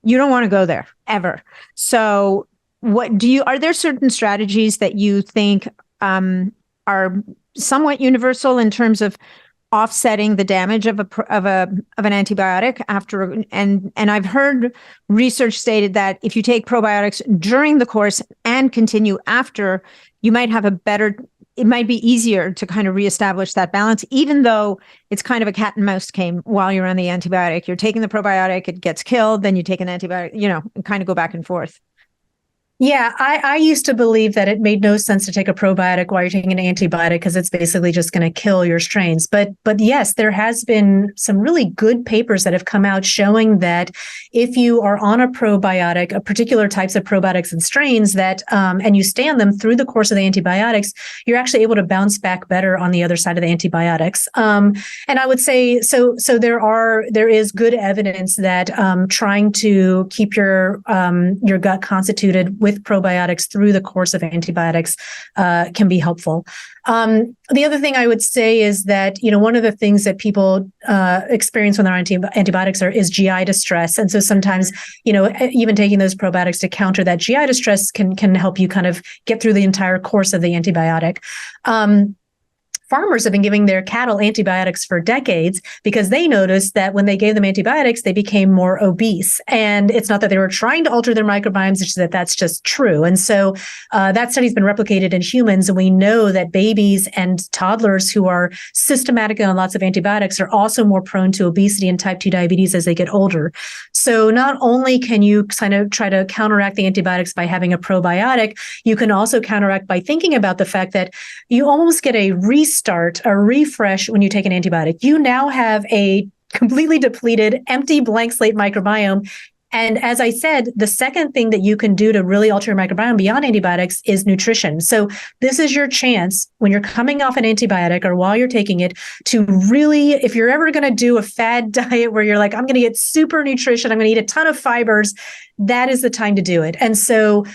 you don't want to go there ever. So are there certain strategies that you think are somewhat universal in terms of offsetting the damage of an antibiotic after, and I've heard research stated that if you take probiotics during the course and continue after, you might have it might be easier to kind of reestablish that balance, even though it's kind of a cat and mouse game while you're on the antibiotic. You're taking the probiotic, it gets killed, then you take an antibiotic, and kind of go back and forth.
Yeah, I used to believe that it made no sense to take a probiotic while you're taking an antibiotic because it's basically just going to kill your strains. But yes, there has been some really good papers that have come out showing that if you are on a probiotic, a particular types of probiotics and strains that, and you stay on them through the course of the antibiotics, you're actually able to bounce back better on the other side of the antibiotics. And I would say, so there is good evidence that trying to keep your gut constituted with probiotics through the course of antibiotics can be helpful. The other thing I would say is that, one of the things that people experience when they're on antibiotics is GI distress. And so sometimes, even taking those probiotics to counter that GI distress can help you kind of get through the entire course of the antibiotic. Farmers have been giving their cattle antibiotics for decades because they noticed that when they gave them antibiotics, they became more obese. And it's not that they were trying to alter their microbiomes, it's that that's just true. And so that study's been replicated in humans. And we know that babies and toddlers who are systematically on lots of antibiotics are also more prone to obesity and type 2 diabetes as they get older. So not only can you kind of try to counteract the antibiotics by having a probiotic, you can also counteract by thinking about the fact that you almost get a refresh when you take an antibiotic. You now have a completely depleted, empty, blank slate microbiome. And as I said, the second thing that you can do to really alter your microbiome beyond antibiotics is nutrition. So this is your chance when you're coming off an antibiotic or while you're taking it to really, if you're ever going to do a fad diet where you're like, I'm going to get super nutrition, I'm going to eat a ton of fibers, that is the time to do it. And so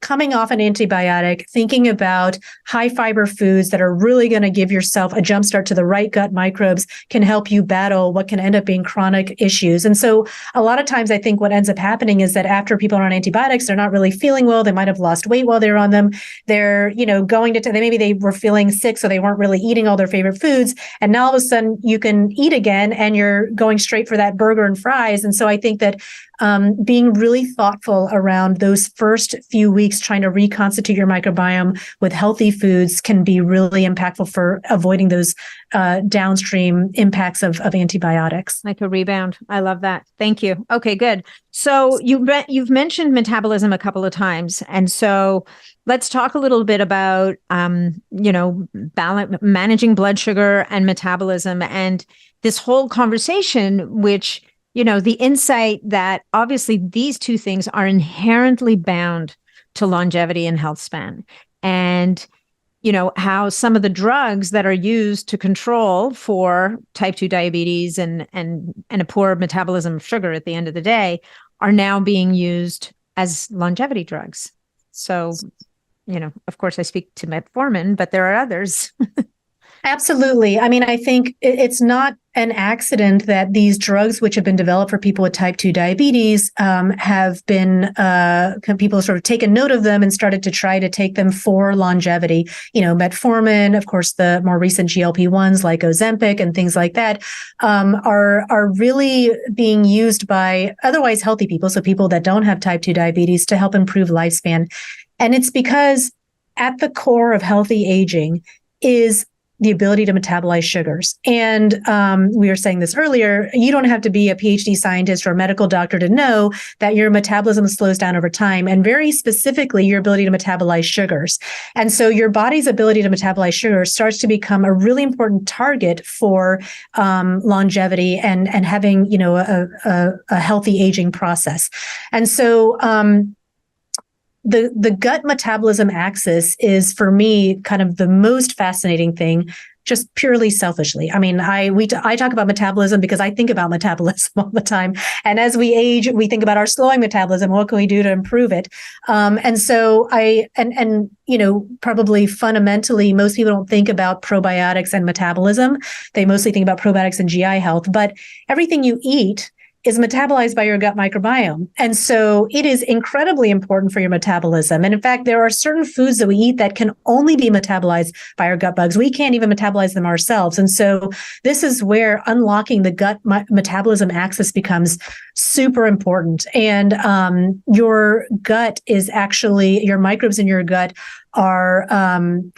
coming off an antibiotic, thinking about high fiber foods that are really going to give yourself a jumpstart to the right gut microbes can help you battle what can end up being chronic issues. And so a lot of times I think what ends up happening is that after people are on antibiotics, they're not really feeling well. They might have lost weight while they were on them. They're, maybe they were feeling sick, so they weren't really eating all their favorite foods. And now all of a sudden you can eat again and you're going straight for that burger and fries. And so I think that being really thoughtful around those first few weeks, trying to reconstitute your microbiome with healthy foods can be really impactful for avoiding those downstream impacts of antibiotics.
Like a rebound. I love that. Thank you. Okay, good. So you've mentioned metabolism a couple of times. And so let's talk a little bit about, managing blood sugar and metabolism and this whole conversation, which the insight that obviously these two things are inherently bound to longevity and health span. And, how some of the drugs that are used to control for type 2 diabetes and a poor metabolism of sugar at the end of the day are now being used as longevity drugs. So, of course I speak to metformin, but there are others.
Absolutely. I mean, I think it's not an accident that these drugs, which have been developed for people with type 2 diabetes, have been, people sort of taken note of them and started to try to take them for longevity. Metformin, of course, the more recent GLP-1s like Ozempic and things like that, are really being used by otherwise healthy people. So people that don't have type 2 diabetes to help improve lifespan. And it's because at the core of healthy aging is the ability to metabolize sugars. And we were saying this earlier, you don't have to be a PhD scientist or a medical doctor to know that your metabolism slows down over time, and very specifically, your ability to metabolize sugars. And so your body's ability to metabolize sugar starts to become a really important target for longevity and having, a healthy aging process. And so the gut metabolism axis is, for me, kind of the most fascinating thing, just purely selfishly. I mean, I talk about metabolism because I think about metabolism all the time. And as we age, we think about our slowing metabolism. What can we do to improve it? And so probably fundamentally, most people don't think about probiotics and metabolism. They mostly think about probiotics and GI health. But everything you eat is metabolized by your gut microbiome. And so it is incredibly important for your metabolism. And in fact, there are certain foods that we eat that can only be metabolized by our gut bugs. We can't even metabolize them ourselves. And so this is where unlocking the gut metabolism axis becomes super important. And your gut is actually, your microbes in your gut are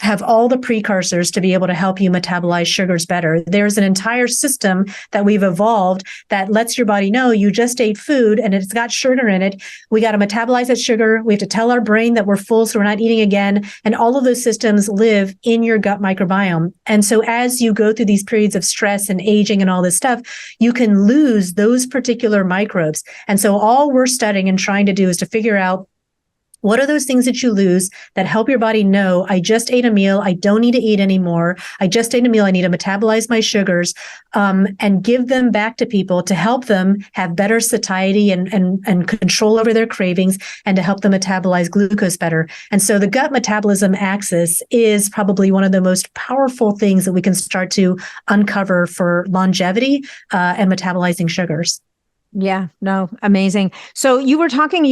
have all the precursors to be able to help you metabolize sugars better. There's an entire system that we've evolved that lets your body know you just ate food and it's got sugar in it. We got to metabolize that sugar. We have to tell our brain that we're full so we're not eating again. And all of those systems live in your gut microbiome. And so as you go through these periods of stress and aging and all this stuff, you can lose those particular microbes. And so all we're studying and trying to do is to figure out, what are those things that you lose that help your body know, I just ate a meal, I don't need to eat anymore. I just ate a meal, I need to metabolize my sugars, and give them back to people to help them have better satiety and control over their cravings and to help them metabolize glucose better. And so the gut metabolism axis is probably one of the most powerful things that we can start to uncover for longevity and metabolizing sugars.
Yeah, no, amazing. So you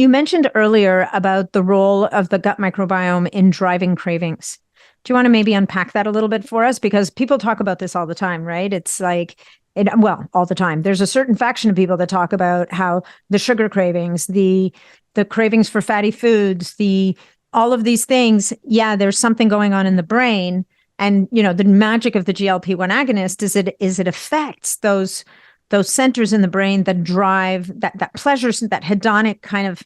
mentioned earlier about the role of the gut microbiome in driving cravings. Do you want to maybe unpack that a little bit for us? Because people talk about this all the time, right? It's like, all the time. There's a certain faction of people that talk about how the sugar cravings, the cravings for fatty foods, all of these things, there's something going on in the brain. And, the magic of the GLP-1 agonist is it affects those centers in the brain that drive that pleasure, that hedonic kind of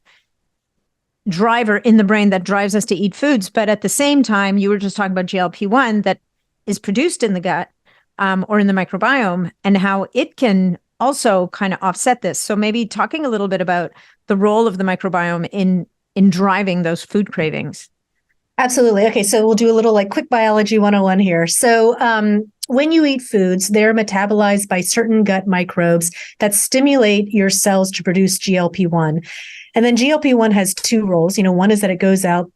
driver in the brain that drives us to eat foods. But at the same time, you were just talking about GLP-1 that is produced in the gut or in the microbiome and how it can also kind of offset this. So maybe talking a little bit about the role of the microbiome in driving those food cravings.
Absolutely. Okay, so we'll do a little quick biology 101 here. So when you eat foods, they're metabolized by certain gut microbes that stimulate your cells to produce GLP-1. And then GLP-1 has two roles. One is that it goes out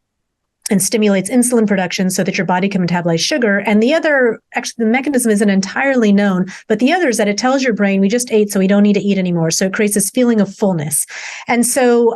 and stimulates insulin production so that your body can metabolize sugar. And the other, actually, the mechanism isn't entirely known, but the other is that it tells your brain, we just ate, so we don't need to eat anymore. So it creates this feeling of fullness. And so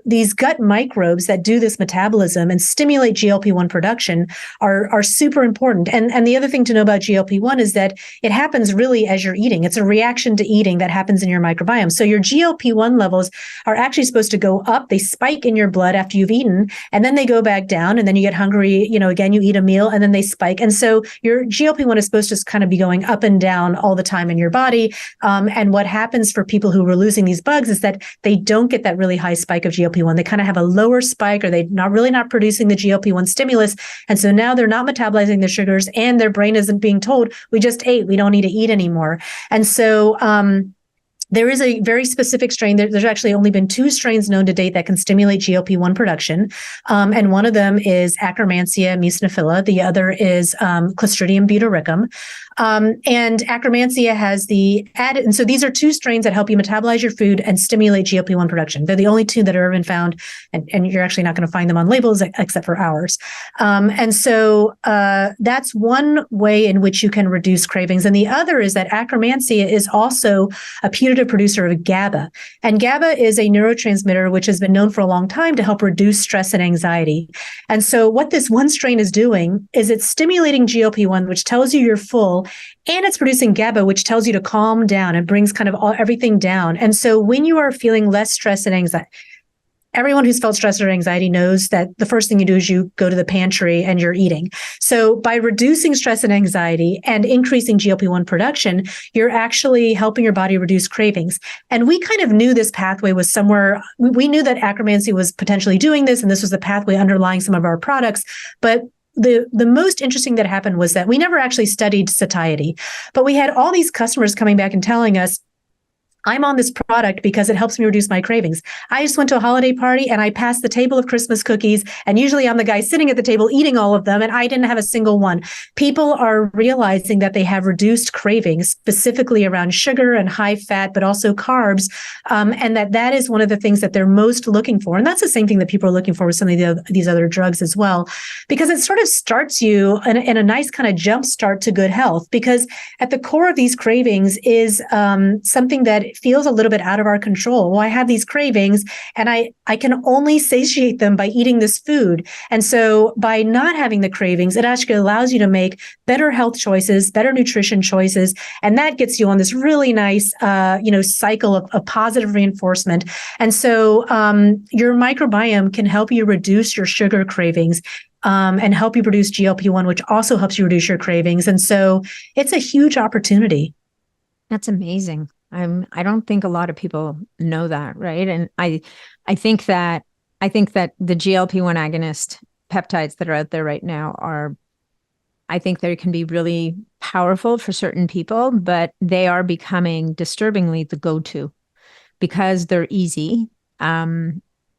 these gut microbes that do this metabolism and stimulate GLP-1 production are super important. And the other thing to know about GLP-1 is that it happens really as you're eating. It's a reaction to eating that happens in your microbiome. So your GLP-1 levels are actually supposed to go up. They spike in your blood after you've eaten, and then they go back down, and then you get hungry, again, you eat a meal and then they spike. And so your GLP-1 is supposed to kind of be going up and down all the time in your body. And what happens for people who are losing these bugs is that they don't get that really high spike of GLP-1. They kind of have a lower spike, or they're not producing the GLP-1 stimulus. And so now they're not metabolizing the sugars, and their brain isn't being told, we just ate, we don't need to eat anymore. And so there is a very specific strain. There's actually only been 2 strains known to date that can stimulate GLP-1 production. And one of them is Akkermansia muciniphila. The other is Clostridium butyricum. And Akkermansia has and so these are 2 strains that help you metabolize your food and stimulate GLP-1 production. They're the only 2 that have been found, and you're actually not going to find them on labels except for ours. And so that's one way in which you can reduce cravings. And the other is that Akkermansia is also a putative producer of GABA. And GABA is a neurotransmitter which has been known for a long time to help reduce stress and anxiety. And so what this one strain is doing is it's stimulating GLP-1, which tells you you're full, and it's producing GABA, which tells you to calm down and brings kind of everything down. And so when you are feeling less stress and anxiety, everyone who's felt stress or anxiety knows that the first thing you do is you go to the pantry and you're eating. So by reducing stress and anxiety and increasing GLP-1 production, you're actually helping your body reduce cravings. And we kind of knew this pathway was somewhere, we knew that Akkermansia was potentially doing this, and this was the pathway underlying some of our products. But the most interesting that happened was that we never actually studied satiety, but we had all these customers coming back and telling us, I'm on this product because it helps me reduce my cravings. I just went to a holiday party and I passed the table of Christmas cookies, and usually I'm the guy sitting at the table eating all of them, and I didn't have a single one. People are realizing that they have reduced cravings, specifically around sugar and high fat, but also carbs, and that is one of the things that they're most looking for. And that's the same thing that people are looking for with some of these other drugs as well, because it sort of starts you in a nice kind of jump start to good health. Because at the core of these cravings is something that it feels a little bit out of our control. Well, I have these cravings and I can only satiate them by eating this food. And so by not having the cravings, it actually allows you to make better health choices, better nutrition choices. And that gets you on this really nice, cycle of positive reinforcement. And so your microbiome can help you reduce your sugar cravings. And help you produce GLP-1, which also helps you reduce your cravings. And so it's a huge opportunity.
That's amazing. I don't think a lot of people know that, right? And I think that the GLP-1 agonist peptides that are out there right now I think they can be really powerful for certain people, but they are becoming disturbingly the go-to because they're easy.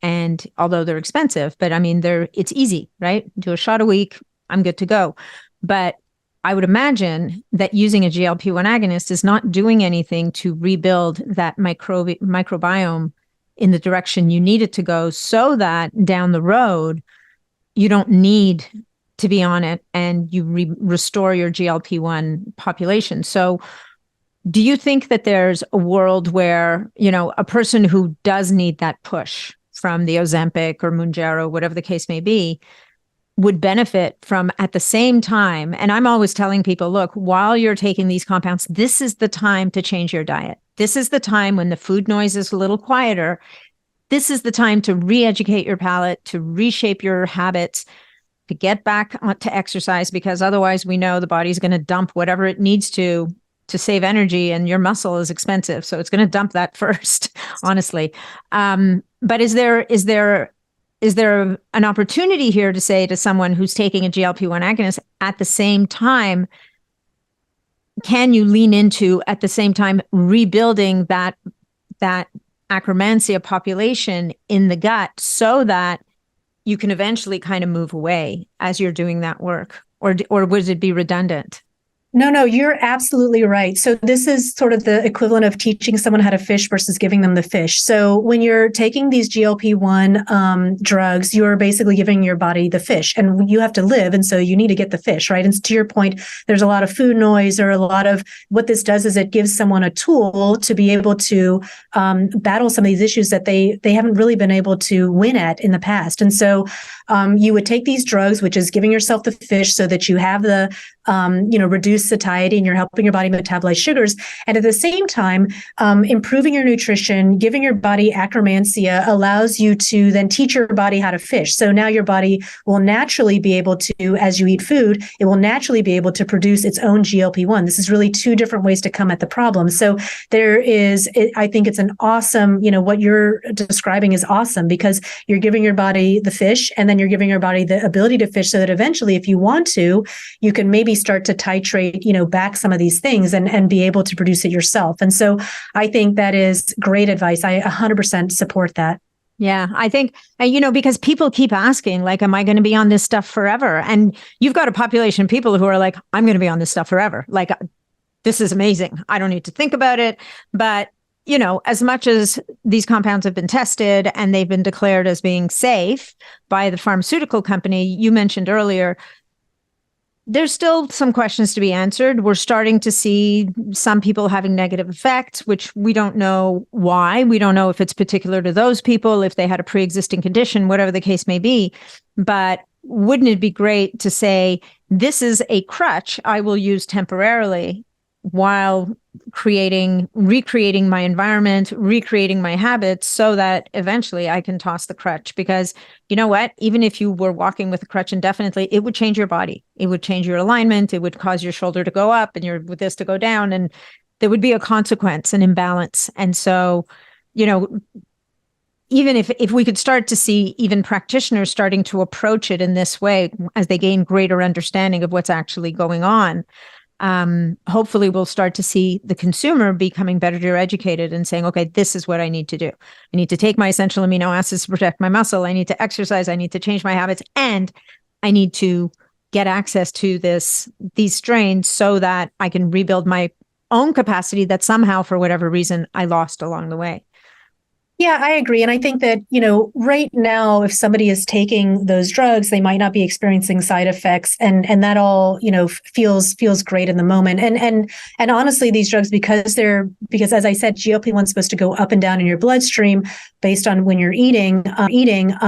And although they're expensive, but I mean, it's easy, right? Do a shot a week, I'm good to go. But I would imagine that using a GLP-1 agonist is not doing anything to rebuild that microbiome in the direction you need it to go, so that down the road, you don't need to be on it and you restore your GLP-1 population. So do you think that there's a world where, a person who does need that push from the Ozempic or Mounjaro, whatever the case may be, would benefit from at the same time? And I'm always telling people, look, while you're taking these compounds, this is the time to change your diet. This is the time when the food noise is a little quieter. This is the time to re-educate your palate, to reshape your habits, to get back to exercise, because otherwise we know the body's going to dump whatever it needs to save energy, and your muscle is expensive. So it's going to dump that first, honestly. But is there an opportunity here to say to someone who's taking a GLP-1 agonist at the same time, can you lean into at the same time rebuilding that Akkermansia population in the gut so that you can eventually kind of move away as you're doing that work? Or would it be redundant?
No, you're absolutely right. So this is sort of the equivalent of teaching someone how to fish versus giving them the fish. So when you're taking these GLP-1 drugs, you're basically giving your body the fish, and you have to live. And so you need to get the fish, right? And to your point, there's a lot of food noise, or a lot of what this does is it gives someone a tool to be able to battle some of these issues that they haven't really been able to win at in the past. And so you would take these drugs, which is giving yourself the fish so that you have the reduced satiety and you're helping your body metabolize sugars. And at the same time, improving your nutrition, giving your body Akkermansia allows you to then teach your body how to fish. So now your body will naturally be able to, as you eat food, it will naturally be able to produce its own GLP-1. This is really two different ways to come at the problem. So I think it's an awesome, what you're describing is awesome, because you're giving your body the fish, and then you're giving your body the ability to fish so that eventually, if you want to, you can maybe start to titrate, back some of these things and be able to produce it yourself. And so I think that is great advice. I 100% support that.
Yeah, I think, because people keep asking, like, am I going to be on this stuff forever? And you've got a population of people who are like, I'm going to be on this stuff forever. Like, this is amazing. I don't need to think about it. But, as much as these compounds have been tested and they've been declared as being safe by the pharmaceutical company, you mentioned earlier, there's still some questions to be answered. We're starting to see some people having negative effects, which we don't know why. We don't know if it's particular to those people, if they had a pre-existing condition, whatever the case may be. But wouldn't it be great to say, this is a crutch I will use temporarily while recreating my environment, recreating my habits, so that eventually I can toss the crutch? Because you know what? Even if you were walking with a crutch indefinitely, it would change your body. It would change your alignment. It would cause your shoulder to go up and with this to go down. And there would be a consequence, an imbalance. And so, even if we could start to see even practitioners starting to approach it in this way as they gain greater understanding of what's actually going on, hopefully we'll start to see the consumer becoming better educated and saying, okay, this is what I need to do. I need to take my essential amino acids to protect my muscle. I need to exercise. I need to change my habits, and I need to get access to these strains so that I can rebuild my own capacity that somehow, for whatever reason, I lost along the way.
Yeah, I agree. And I think that, right now, if somebody is taking those drugs, they might not be experiencing side effects. And that all, feels great in the moment. And honestly, these drugs, because as I said, GLP-1 is supposed to go up and down in your bloodstream based on when you're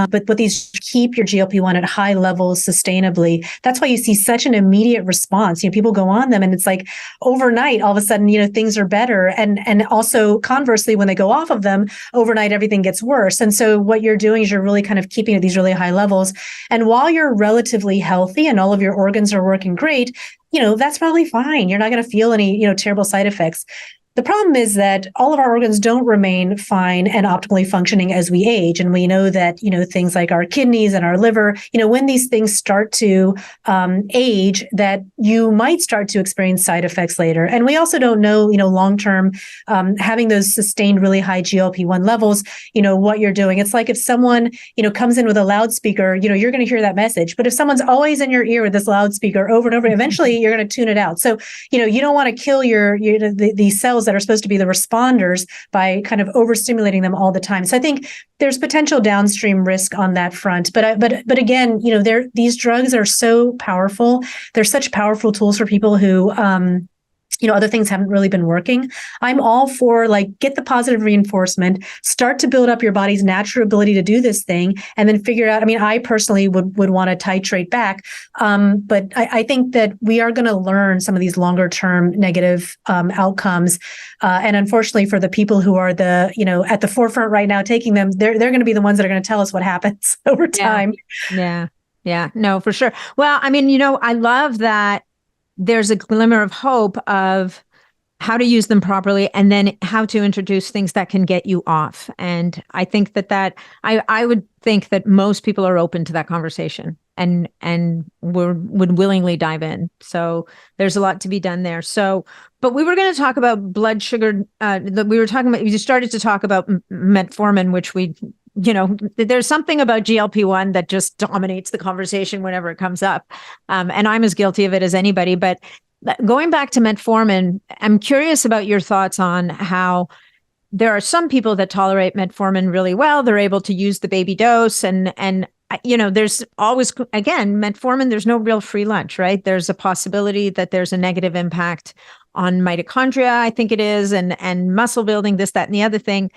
but these keep your GLP-1 at high levels sustainably. That's why you see such an immediate response. People go on them and it's like overnight, all of a sudden, things are better. And also conversely, when they go off of them, overnight everything gets worse. And so what you're doing is you're really kind of keeping at these really high levels. And while you're relatively healthy and all of your organs are working great, that's probably fine. You're not going to feel any, terrible side effects. The problem is that all of our organs don't remain fine and optimally functioning as we age. And we know that, things like our kidneys and our liver, when these things start to age, that you might start to experience side effects later. And we also don't know, long-term, having those sustained really high GLP-1 levels, what you're doing. It's like if someone, comes in with a loudspeaker, you're going to hear that message. But if someone's always in your ear with this loudspeaker over and over, eventually you're going to tune it out. So, you don't want to kill these cells that are supposed to be the responders by kind of overstimulating them all the time. So I think there's potential downstream risk on that front. But again, these drugs are so powerful. They're such powerful tools for people who other things haven't really been working. I'm all for get the positive reinforcement, start to build up your body's natural ability to do this thing, and then figure out. I mean, I personally would want to titrate back. But I think that we are going to learn some of these longer term negative outcomes. And unfortunately for the people who are at the forefront right now taking them, they're going to be the ones that are going to tell us what happens over time.
Yeah. Yeah. No, for sure. Well, I mean, I love that there's a glimmer of hope of how to use them properly and then how to introduce things that can get you off. And I think I would think that most people are open to that conversation and would willingly dive in. So there's a lot to be done there. So, but we were going to talk about blood sugar. You started to talk about metformin, which there's something about GLP-1 that just dominates the conversation whenever it comes up. And I'm as guilty of it as anybody. But going back to metformin, I'm curious about your thoughts on how there are some people that tolerate metformin really well. They're able to use the baby dose. And there's always, again, metformin, there's no real free lunch, right? There's a possibility that there's a negative impact on mitochondria, I think it is, and muscle building, this, that, and the other thing.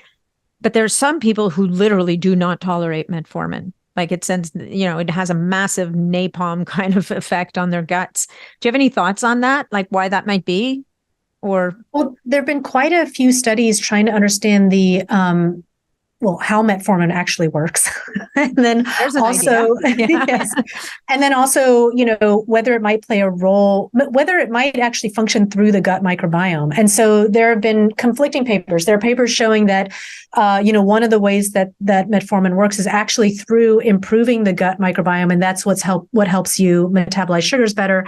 But there's some people who literally do not tolerate metformin. Like it sends, it has a massive napalm kind of effect on their guts. Do you have any thoughts on that? Like why that might be? Well,
there have been quite a few studies trying to understand how metformin actually works. And then also, yes. And then also, whether it might play a role, whether it might actually function through the gut microbiome. And so there have been conflicting papers. There are papers showing that, one of the ways that metformin works is actually through improving the gut microbiome. And that's what helps you metabolize sugars better.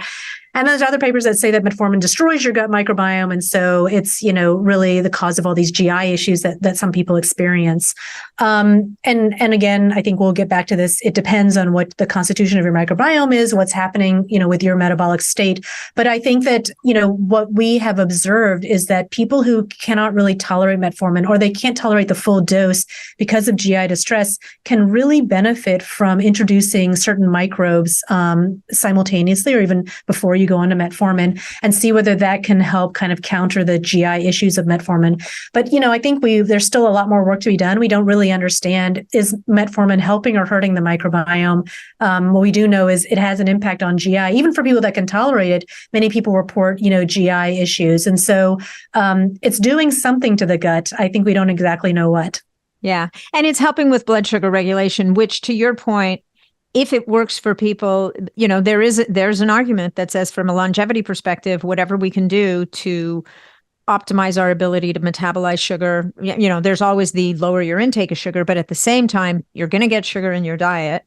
And there's other papers that say that metformin destroys your gut microbiome. And so it's, really the cause of all these GI issues that some people experience. And again, I think we'll get back to this. It depends on what the constitution of your microbiome is, what's happening, with your metabolic state. But I think that, what we have observed is that people who cannot really tolerate metformin or they can't tolerate the full dose because of GI distress can really benefit from introducing certain microbes simultaneously or even before you go on to metformin and see whether that can help kind of counter the GI issues of metformin. But, I think there's still a lot more work to be done. We don't really understand, is metformin helping or hurting the microbiome? What we do know is it has an impact on GI. Even for people that can tolerate it, many people report, GI issues. And so it's doing something to the gut. I think we don't exactly know what.
Yeah. And it's helping with blood sugar regulation, which to your point, if it works for people, there's an argument that says from a longevity perspective, whatever we can do to optimize our ability to metabolize sugar, there's always the lower your intake of sugar, but at the same time, you're going to get sugar in your diet.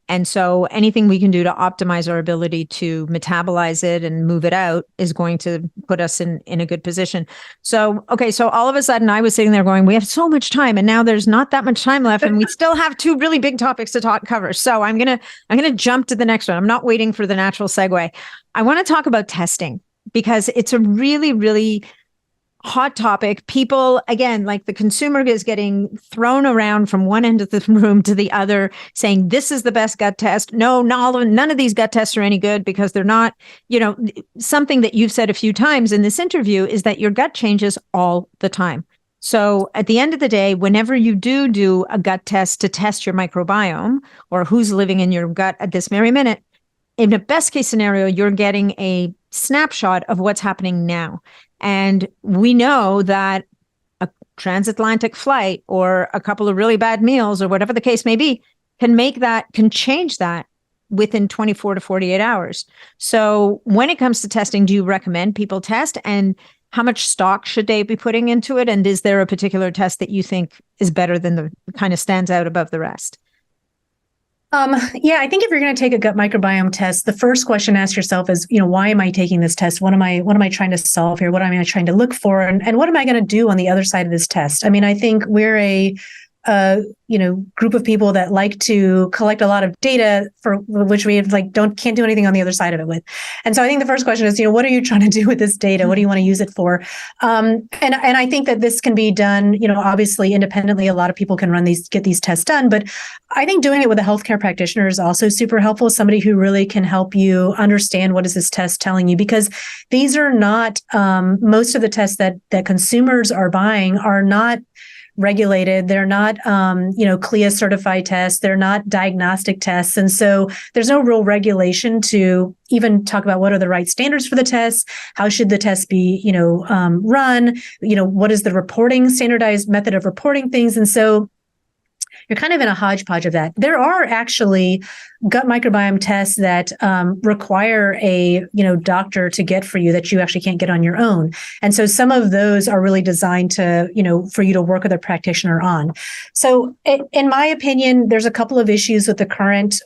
And so anything we can do to optimize our ability to metabolize it and move it out is going to put us in a good position. So, okay. So all of a sudden I was sitting there going, we have so much time and now there's not that much time left and we still have two really big topics to cover. So I'm going to jump to the next one. I'm not waiting for the natural segue. I want to talk about testing because it's a really, really hot topic. People, again, like the consumer is getting thrown around from one end of the room to the other, saying this is the best gut test. No, none of these gut tests are any good because they're not, something that you've said a few times in this interview is that your gut changes all the time. So at the end of the day, whenever you do a gut test to test your microbiome or who's living in your gut at this very minute, in the best case scenario, you're getting a snapshot of what's happening now. And we know that a transatlantic flight or a couple of really bad meals or whatever the case may be can change that within 24 to 48 hours. So when it comes to testing, do you recommend people test? And how much stock should they be putting into it? And is there a particular test that you think is better than the kind of stands out above the rest?
Yeah, I think if you're going to take a gut microbiome test, the first question to ask yourself is, why am I taking this test? What am I trying to solve here? What am I trying to look for? And what am I going to do on the other side of this test? I mean, I think we're a group of people that like to collect a lot of data for which we have can't do anything on the other side of it with. And so I think the first question is, what are you trying to do with this data? What do you want to use it for? And I think that this can be done, obviously independently. A lot of people can get these tests done, but I think doing it with a healthcare practitioner is also super helpful. Somebody who really can help you understand what is this test telling you, because these are not, most of the tests that consumers are buying are not regulated. They're not, CLIA certified tests. They're not diagnostic tests. And so there's no real regulation to even talk about what are the right standards for the tests. How should the test be, run? What is the standardized method of reporting things? And so you're kind of in a hodgepodge of that. There are actually gut microbiome tests that require a doctor to get for you that you actually can't get on your own. And so some of those are really designed to, for you to work with a practitioner on. So in my opinion, there's a couple of issues with the current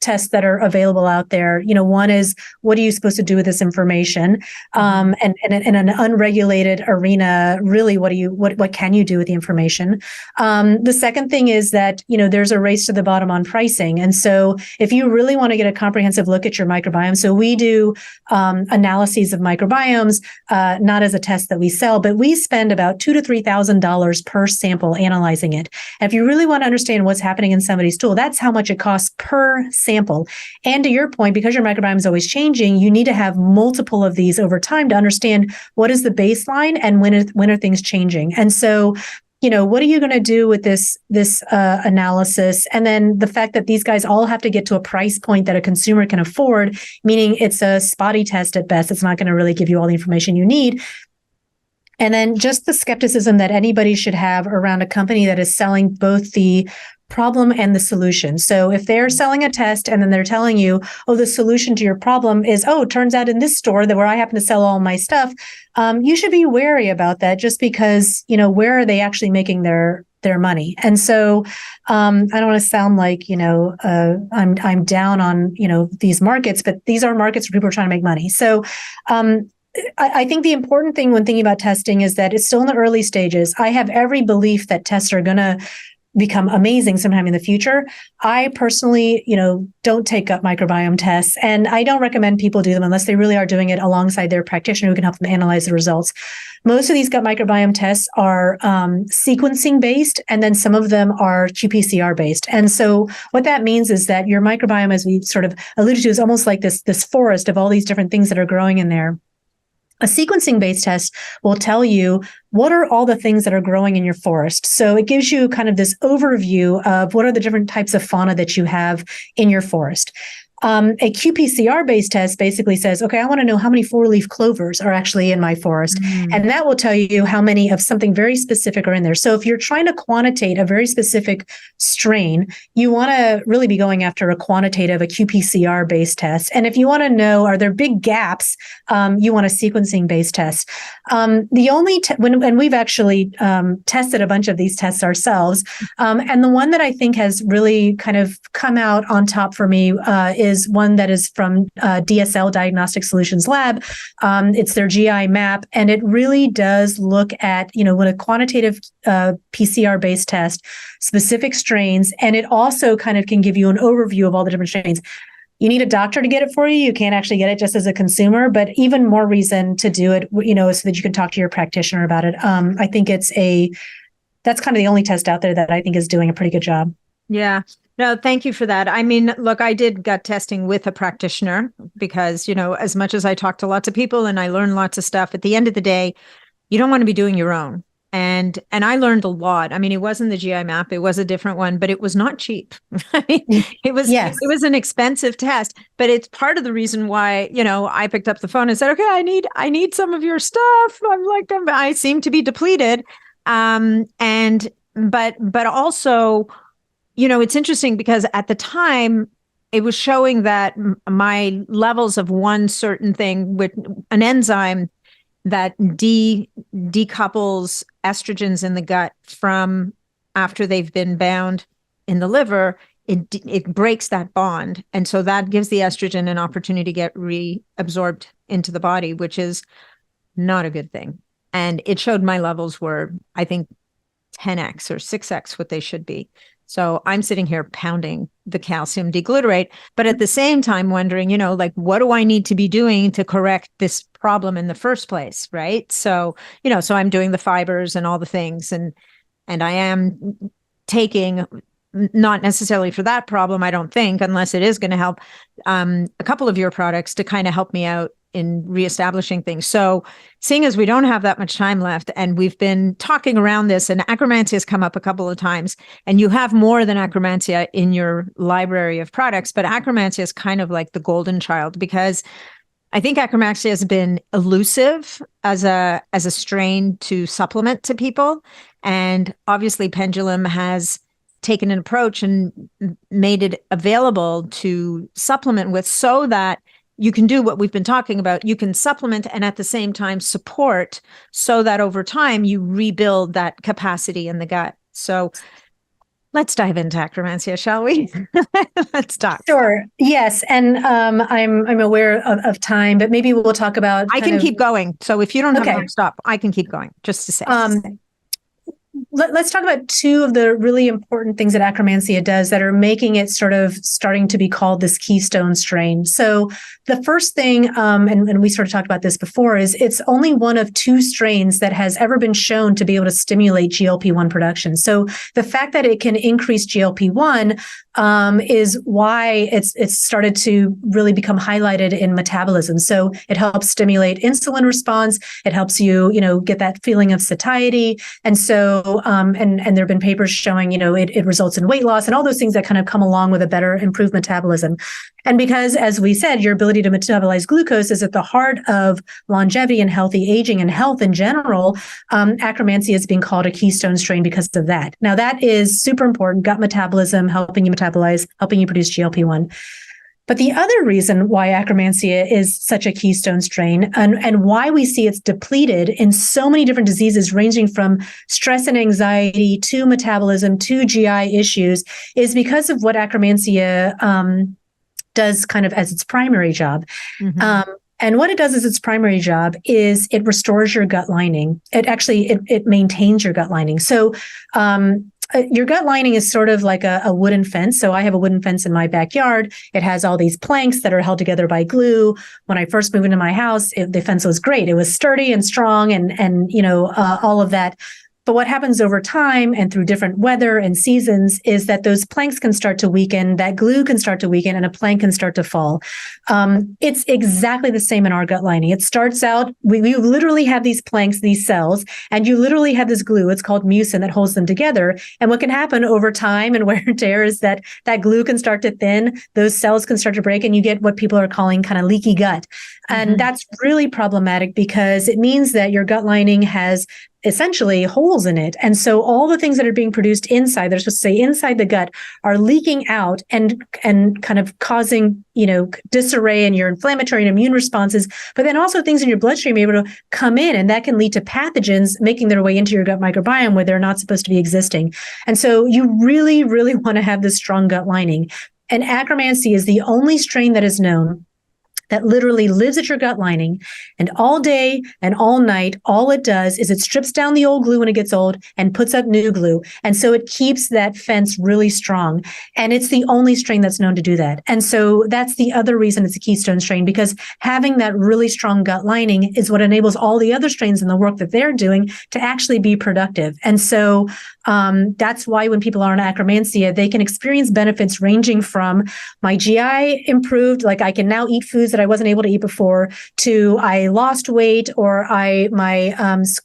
tests that are available out there. One is, what are you supposed to do with this information? And in an unregulated arena, really, what can you do with the information? The second thing is that, there's a race to the bottom on pricing. And so if you really want to get a comprehensive look at your microbiome, so we do analyses of microbiomes, not as a test that we sell, but we spend about $2,000 to $3,000 per sample analyzing it. And if you really want to understand what's happening in somebody's stool, that's how much it costs per sample. And to your point, because your microbiome is always changing, you need to have multiple of these over time to understand what is the baseline and when are things changing. And so, what are you going to do with this analysis? And then the fact that these guys all have to get to a price point that a consumer can afford, meaning it's a spotty test at best. It's not going to really give you all the information you need. And then just the skepticism that anybody should have around a company that is selling both the problem and the solution. So if they're selling a test and then they're telling you, the solution to your problem is, it turns out in this store where I happen to sell all my stuff, you should be wary about that, just because, where are they actually making their money? And so I don't want to sound like, I'm down on, these markets, but these are markets where people are trying to make money. So I think the important thing when thinking about testing is that it's still in the early stages. I have every belief that tests are going to become amazing sometime in the future. I personally, don't take gut microbiome tests, and I don't recommend people do them unless they really are doing it alongside their practitioner who can help them analyze the results. Most of these gut microbiome tests are sequencing based, and then some of them are qPCR based. And so what that means is that your microbiome, as we sort of alluded to, is almost like this forest of all these different things that are growing in there. A sequencing-based test will tell you what are all the things that are growing in your forest. So it gives you kind of this overview of what are the different types of fauna that you have in your forest. A qPCR-based test basically says, okay, I want to know how many four-leaf clovers are actually in my forest. And that will tell you how many of something very specific are in there. So if you're trying to quantitate a very specific strain, you want to really be going after a qPCR-based test. And if you want to know, are there big gaps, you want a sequencing-based test. The only, and we've actually tested a bunch of these tests ourselves. And the one that I think has really kind of come out on top for me is one that is from DSL Diagnostic Solutions Lab. It's their GI map, and it really does look at, when a quantitative PCR-based test, specific strains, and it also kind of can give you an overview of all the different strains. you need a doctor to get it for you. You can't actually get it just as a consumer, but even more reason to do it, so that you can talk to your practitioner about it. I think that's kind of the only test out there that I think is doing a pretty good job.
Yeah. No, thank you for that. I mean, look, I did gut testing with a practitioner because, as much as I talk to lots of people and I learn lots of stuff, at the end of the day, you don't want to be doing your own. And I learned a lot. I mean, it wasn't the GI map, it was a different one, but it was not cheap. I mean, it was an expensive test, but it's part of the reason why, I picked up the phone and said, okay, I need some of your stuff. I seem to be depleted. But also, it's interesting because at the time it was showing that my levels of one certain thing with an enzyme that decouples estrogens in the gut from after they've been bound in the liver, it breaks that bond. And so that gives the estrogen an opportunity to get reabsorbed into the body, which is not a good thing. And it showed my levels were, I think, 10x or 6x what they should be. So I'm sitting here pounding the calcium deglutarate, but at the same time wondering, what do I need to be doing to correct this problem in the first place, right? So, so I'm doing the fibers and all the things, and I am taking, not necessarily for that problem, I don't think, unless it is going to help, a couple of your products to kind of help me out in reestablishing things. So seeing as we don't have that much time left and we've been talking around this, and Akkermansia has come up a couple of times, and you have more than Akkermansia in your library of products, but Akkermansia is kind of like the golden child, because I think Akkermansia has been elusive as a strain to supplement to people. And obviously Pendulum has taken an approach and made it available to supplement with, so that you can do what we've been talking about. You can supplement and at the same time support, so that over time you rebuild that capacity in the gut. So let's dive into Akkermansia, shall we? Let's talk.
Sure. Yes. And I'm aware of time, but maybe we'll talk about.
I can keep going. So if you don't have time to stop, I can keep going, just to say.
Let's talk about two of the really important things that Akkermansia does that are making it sort of starting to be called this keystone strain. So the first thing, and we sort of talked about this before, is it's only one of two strains that has ever been shown to be able to stimulate GLP-1 production. So the fact that it can increase GLP-1 is why it's started to really become highlighted in metabolism. So it helps stimulate insulin response. It helps you, get that feeling of satiety. And so, and there have been papers showing, it results in weight loss and all those things that kind of come along with a better improved metabolism. And because, as we said, your ability to metabolize glucose is at the heart of longevity and healthy aging and health in general, Akkermansia is being called a keystone strain because of that. Now, that is super important: gut metabolism, helping you metabolize, helping you produce GLP-1. But the other reason why Akkermansia is such a keystone strain, and why we see it's depleted in so many different diseases, ranging from stress and anxiety to metabolism to GI issues, is because of what Akkermansia does kind of as its primary job. Mm-hmm. And what it does as its primary job is it restores your gut lining. It maintains your gut lining. So your gut lining is sort of like a wooden fence. So I have a wooden fence in my backyard. It has all these planks that are held together by glue. When I first moved into my house, the fence was great. It was sturdy and strong and all of that. But what happens over time and through different weather and seasons is that those planks can start to weaken, that glue can start to weaken, and a plank can start to fall. It's exactly the same in our gut lining. It starts out, we literally have these planks, these cells, and you literally have this glue. It's called mucin that holds them together. And what can happen over time and wear and tear is that glue can start to thin, those cells can start to break, and you get what people are calling kind of leaky gut. And that's really problematic because it means that your gut lining has essentially holes in it. And so all the things that are being produced inside, they're supposed to say inside the gut, are leaking out and kind of causing, disarray in your inflammatory and immune responses, but then also things in your bloodstream are able to come in, and that can lead to pathogens making their way into your gut microbiome where they're not supposed to be existing. And so you really, really want to have this strong gut lining. And Akkermansia is the only strain that is known that literally lives at your gut lining. And all day and all night, all it does is it strips down the old glue when it gets old and puts up new glue. And so it keeps that fence really strong. And it's the only strain that's known to do that. And so that's the other reason it's a keystone strain, because having that really strong gut lining is what enables all the other strains in the work that they're doing to actually be productive. And so that's why when people are on Akkermansia, they can experience benefits ranging from my GI improved, like I can now eat foods that I wasn't able to eat before, to I lost weight, or my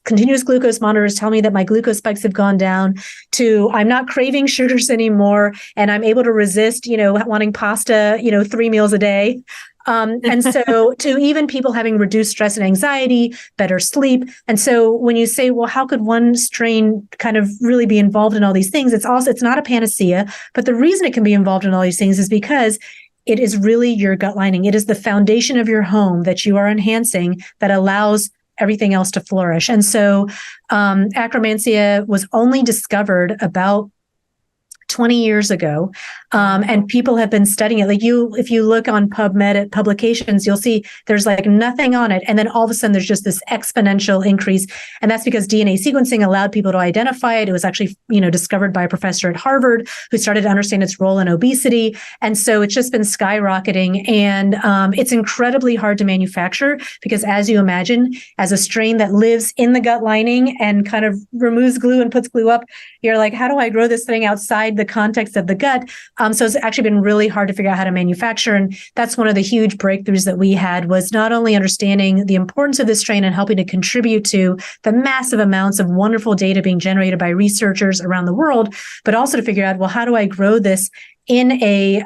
continuous glucose monitors tell me that my glucose spikes have gone down, to I'm not craving sugars anymore, and I'm able to resist, wanting pasta, 3 meals a day. And so to even people having reduced stress and anxiety, better sleep. And so when you say, well, how could one strain kind of really be involved in all these things? It's not a panacea, but the reason it can be involved in all these things is because it is really your gut lining. It is the foundation of your home that you are enhancing that allows everything else to flourish. And so Akkermansia was only discovered about 20 years ago. And people have been studying it. If you look on PubMed at publications, you'll see there's like nothing on it. And then all of a sudden there's just this exponential increase. And that's because DNA sequencing allowed people to identify it. It was actually, discovered by a professor at Harvard who started to understand its role in obesity. And so it's just been skyrocketing. And it's incredibly hard to manufacture because, as you imagine, as a strain that lives in the gut lining and kind of removes glue and puts glue up, you're like, how do I grow this thing outside the context of the gut? So it's actually been really hard to figure out how to manufacture. And that's one of the huge breakthroughs that we had, was not only understanding the importance of this strain and helping to contribute to the massive amounts of wonderful data being generated by researchers around the world, but also to figure out, well, how do I grow this in a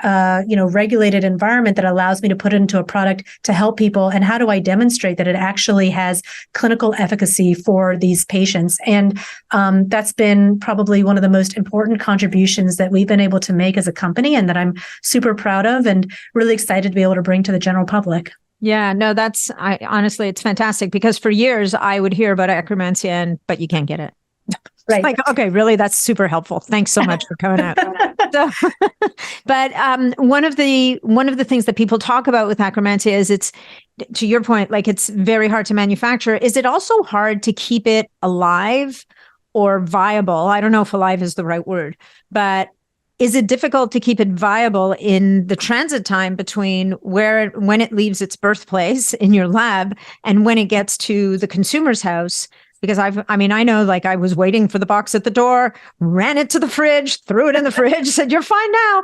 regulated environment that allows me to put it into a product to help people, and how do I demonstrate that it actually has clinical efficacy for these patients? And that's been probably one of the most important contributions that we've been able to make as a company, and that I'm super proud of and really excited to be able to bring to the general public.
Yeah, no, honestly, it's fantastic, because for years I would hear about Akkermansia, but you can't get it. Right. Like, okay, really, that's super helpful. Thanks so much for coming out. But one of the things that people talk about with Akkermansia is, it's, to your point, like, it's very hard to manufacture. Is it also hard to keep it alive or viable? I don't know if alive is the right word, but is it difficult to keep it viable in the transit time between when it leaves its birthplace in your lab and when it gets to the consumer's house? Because I know, like, I was waiting for the box at the door, ran it to the fridge, threw it in the fridge, said, "You're fine now."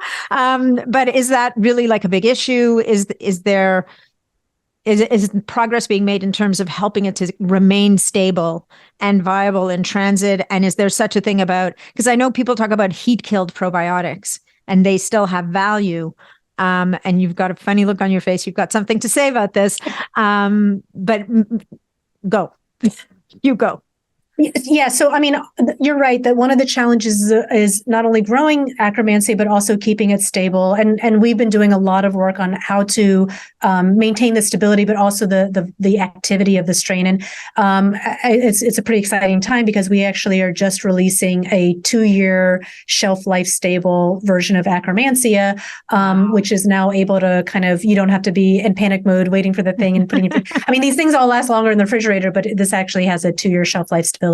But is that really like a big issue? Is progress being made in terms of helping it to remain stable and viable in transit? And is there such a thing about, because I know people talk about heat-killed probiotics and they still have value. And you've got a funny look on your face. You've got something to say about this. But go. You go.
Yeah. So, you're right that one of the challenges is not only growing Akkermansia, but also keeping it stable. And we've been doing a lot of work on how to maintain the stability, but also the activity of the strain. And it's a pretty exciting time, because we actually are just releasing a 2-year shelf life stable version of Akkermansia, which is now able to kind of, you don't have to be in panic mode waiting for the thing and putting it. These things all last longer in the refrigerator, but this actually has a 2-year shelf life stability.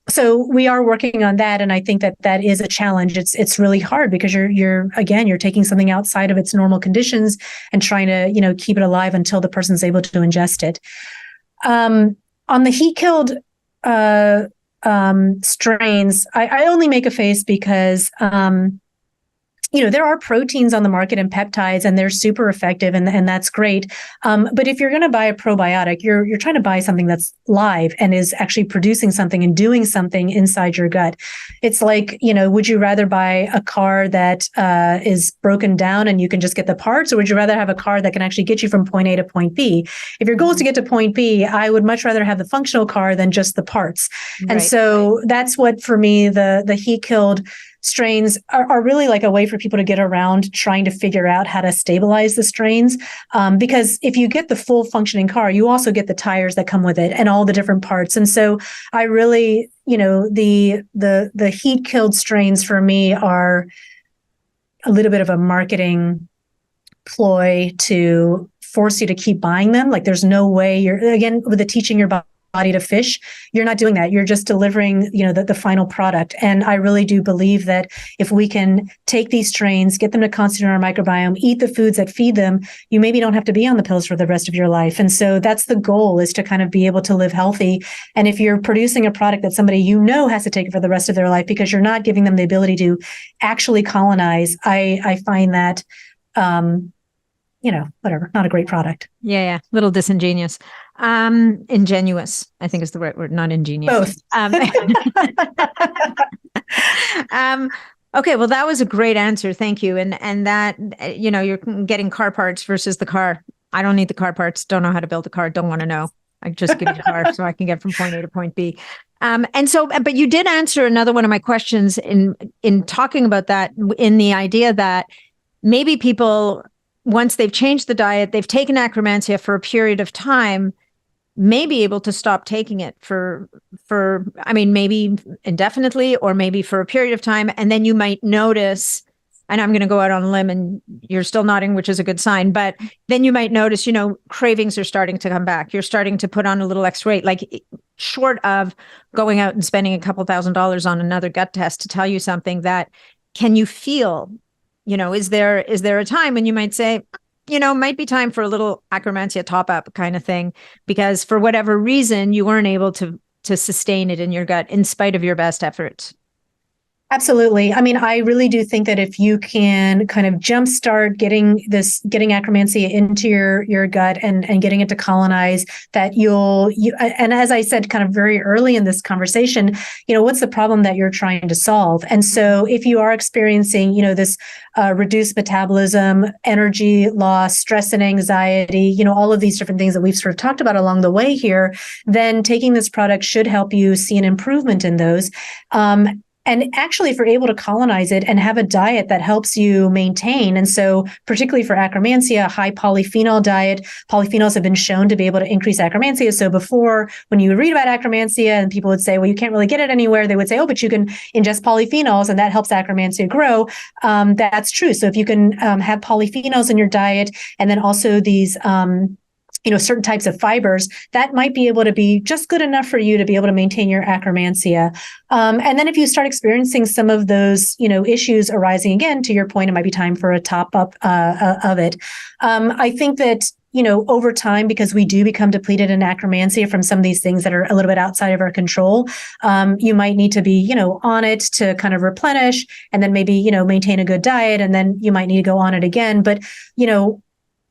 So we are working on that, and I think that is a challenge. It's really hard, because you're taking something outside of its normal conditions and trying to keep it alive until the person's able to ingest it. On the heat-killed strains, I only make a face because there are proteins on the market and peptides, and they're super effective, and that's great. But if you're going to buy a probiotic, you're trying to buy something that's live and is actually producing something and doing something inside your gut. It's like, would you rather buy a car that is broken down and you can just get the parts, or would you rather have a car that can actually get you from point A to point B? If your goal is to get to point B, I would much rather have the functional car than just the parts. Right. And so that's what, for me, the heat-killed strains are really like a way for people to get around trying to figure out how to stabilize the strains. Because if you get the full functioning car, you also get the tires that come with it and all the different parts. And so I really, the heat-killed strains for me are a little bit of a marketing ploy to force you to keep buying them. Like there's no way again, with the teaching your body to fish, you're not doing that. You're just delivering, the final product. And I really do believe that if we can take these strains, get them to concentrate on our microbiome, eat the foods that feed them, you maybe don't have to be on the pills for the rest of your life. And so that's the goal, is to kind of be able to live healthy. And if you're producing a product that somebody has to take it for the rest of their life because you're not giving them the ability to actually colonize, I find that whatever, not a great product.
Yeah. Little disingenuous. Ingenuous, I think is the right word, not ingenious.
Both.
Okay, well, that was a great answer. Thank you. And that, you're getting car parts versus the car. I don't need the car parts. Don't know how to build a car. Don't want to know. I just give you the car so I can get from point A to point B. But you did answer another one of my questions in talking about that, in the idea that maybe people, once they've changed the diet, they've taken Akkermansia for a period of time, may be able to stop taking it for maybe indefinitely, or maybe for a period of time. And then you might notice, and I'm going to go out on a limb, and you're still nodding, which is a good sign, but then you might notice, cravings are starting to come back. You're starting to put on a little extra weight, like short of going out and spending a couple $1,000s on another gut test to tell you something. That can you feel, is there a time when you might say, might be time for a little Akkermansia top up kind of thing, because for whatever reason, you weren't able to sustain it in your gut in spite of your best efforts?
Absolutely. I mean, I really do think that if you can kind of jumpstart getting Akkermansia into your gut and getting it to colonize, that and as I said, kind of very early in this conversation, what's the problem that you're trying to solve? And so if you are experiencing, this reduced metabolism, energy loss, stress and anxiety, all of these different things that we've sort of talked about along the way here, then taking this product should help you see an improvement in those. And actually, if you're able to colonize it and have a diet that helps you maintain, and so particularly for Akkermansia, a high polyphenol diet, polyphenols have been shown to be able to increase Akkermansia. So before, when you read about Akkermansia and people would say, well, you can't really get it anywhere, they would say, oh, but you can ingest polyphenols and that helps Akkermansia grow. That's true. So if you can have polyphenols in your diet, and then also these certain types of fibers, that might be able to be just good enough for you to be able to maintain your Akkermansia. And then if you start experiencing some of those, issues arising again, to your point, it might be time for a top up of it. I think that, over time, because we do become depleted in Akkermansia from some of these things that are a little bit outside of our control, you might need to be, on it to kind of replenish, and then maybe, maintain a good diet, and then you might need to go on it again. But,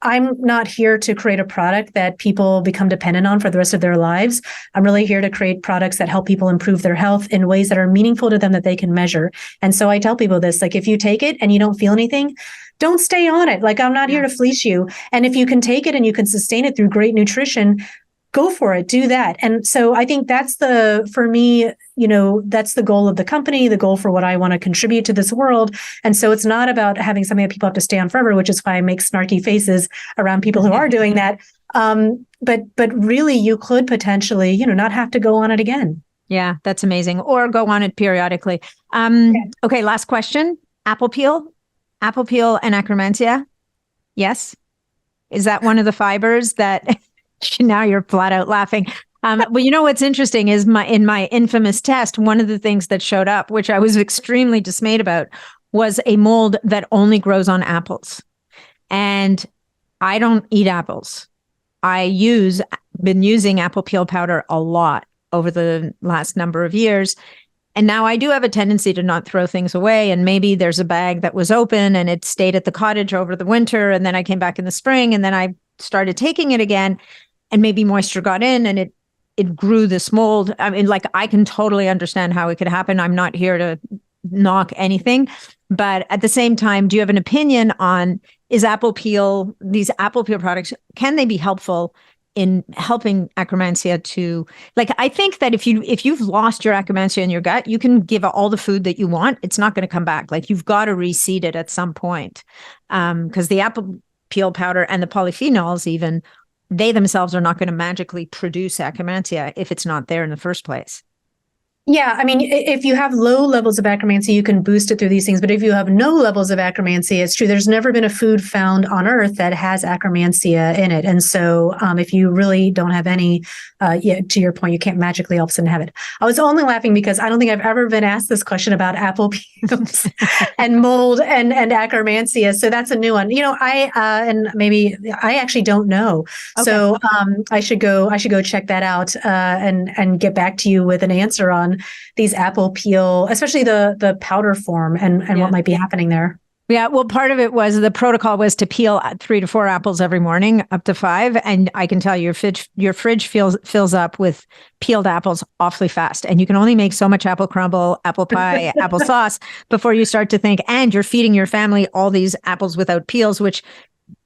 I'm not here to create a product that people become dependent on for the rest of their lives. I'm really here to create products that help people improve their health in ways that are meaningful to them, that they can measure. And so I tell people this, like, if you take it and you don't feel anything, don't stay on it. Like, I'm not here to fleece you. And if you can take it and you can sustain it through great nutrition, go for it, do that. And so I think that's for me, that's the goal of the company, the goal for what I want to contribute to this world. And so it's not about having something that people have to stay on forever, which is why I make snarky faces around people who are doing that. But really, you could potentially, not have to go on it again.
Yeah, that's amazing. Or go on it periodically. Okay, last question. Apple peel and Akkermansia. Yes. Is that one of the fibers that... Now you're flat out laughing. Well, what's interesting is in my infamous test, one of the things that showed up, which I was extremely dismayed about, was a mold that only grows on apples. And I don't eat apples. Been using apple peel powder a lot over the last number of years. And now I do have a tendency to not throw things away. And maybe there's a bag that was open and it stayed at the cottage over the winter. And then I came back in the spring and then I started taking it again. And maybe moisture got in and it grew this mold. I mean, like, I can totally understand how it could happen. I'm not here to knock anything. But at the same time, do you have an opinion on, these apple peel products, can they be helpful in helping Akkermansia to, like, I think that if you've lost your Akkermansia in your gut, you can give it all the food that you want. It's not going to come back. Like, you've got to reseed it at some point. Because the apple peel powder and the polyphenols even, they themselves are not going to magically produce Akkermansia if it's not there in the first place.
Yeah, I mean, if you have low levels of Akkermansia, you can boost it through these things. But if you have no levels of Akkermansia, it's true. There's never been a food found on Earth that has Akkermansia in it. And so if you really don't have any, yeah, to your point, you can't magically all of a sudden have it. I was only laughing because I don't think I've ever been asked this question about apple peels and mold and Akkermansia. So that's a new one. And maybe I actually don't know. Okay. So I should go check that out and get back to you with an answer on these apple peel, especially the powder form and what might be happening there.
Yeah, well, part of it was the protocol was to peel 3 to 4 apples every morning, up to 5. And I can tell you, your fridge fills up with peeled apples awfully fast. And you can only make so much apple crumble, apple pie, applesauce before you start to think, and you're feeding your family all these apples without peels, which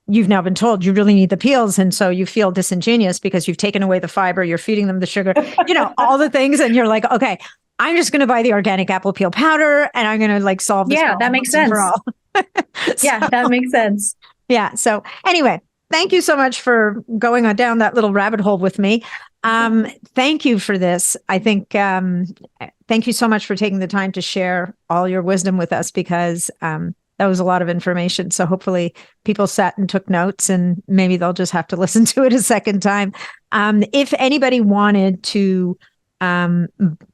you've now been told you really need the peels. And so you feel disingenuous because you've taken away the fiber, you're feeding them the sugar, all the things. And you're like, okay, I'm just going to buy the organic apple peel powder and I'm going to solve this.
Yeah, that makes sense. For all. Yeah, that makes sense.
Yeah. So anyway, thank you so much for going on down that little rabbit hole with me. Thank you for this. I think, thank you so much for taking the time to share all your wisdom with us, because that was a lot of information. So hopefully people sat and took notes, and maybe they'll just have to listen to it a second time. If anybody wanted to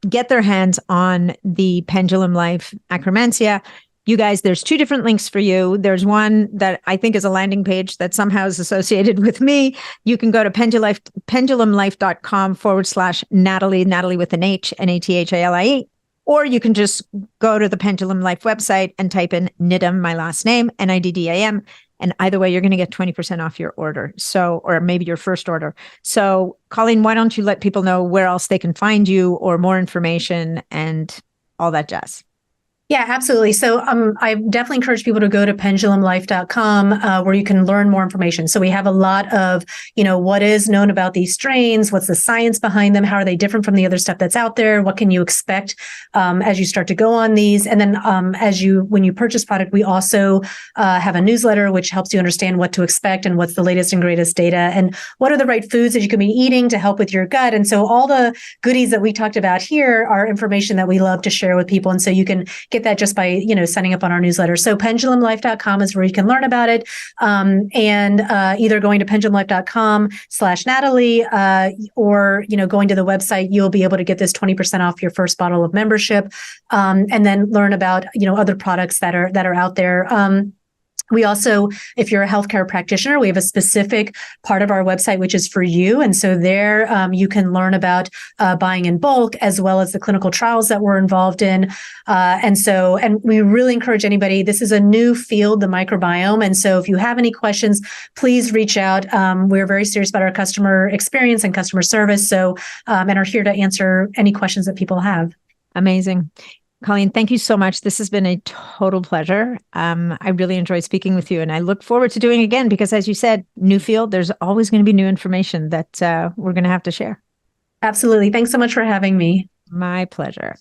get their hands on the Pendulum Life Akkermansia, you guys, there's 2 different links for you. There's one that I think is a landing page that somehow is associated with me. You can go to pendulumlife.com/Natalie, Natalie with an H, Nathalie. Or you can just go to the Pendulum Life website and type in Niddam, my last name, Niddam. And either way, you're going to get 20% off your order. So, or maybe your first order. So, Colleen, why don't you let people know where else they can find you or more information and all that jazz?
Yeah, absolutely. So I definitely encourage people to go to pendulumlife.com where you can learn more information. So we have a lot of, what is known about these strains, what's the science behind them, how are they different from the other stuff that's out there, what can you expect as you start to go on these. And then when you purchase product, we also have a newsletter which helps you understand what to expect and what's the latest and greatest data and what are the right foods that you can be eating to help with your gut. And so all the goodies that we talked about here are information that we love to share with people. And so you can get that just by, signing up on our newsletter. So pendulumlife.com is where you can learn about it. And either going to pendulumlife.com/Natalie, or, going to the website, you'll be able to get this 20% off your first bottle of membership. And then learn about, other products that are out there. We also, if you're a healthcare practitioner, we have a specific part of our website, which is for you. And so there you can learn about buying in bulk, as well as the clinical trials that we're involved in. And we really encourage anybody, this is a new field, the microbiome. And so if you have any questions, please reach out. We're very serious about our customer experience and customer service. So, and are here to answer any questions that people have.
Amazing. Colleen, thank you so much. This has been a total pleasure. I really enjoyed speaking with you, and I look forward to doing it again because, as you said, new field, there's always going to be new information that we're going to have to share.
Absolutely. Thanks so much for having me.
My pleasure.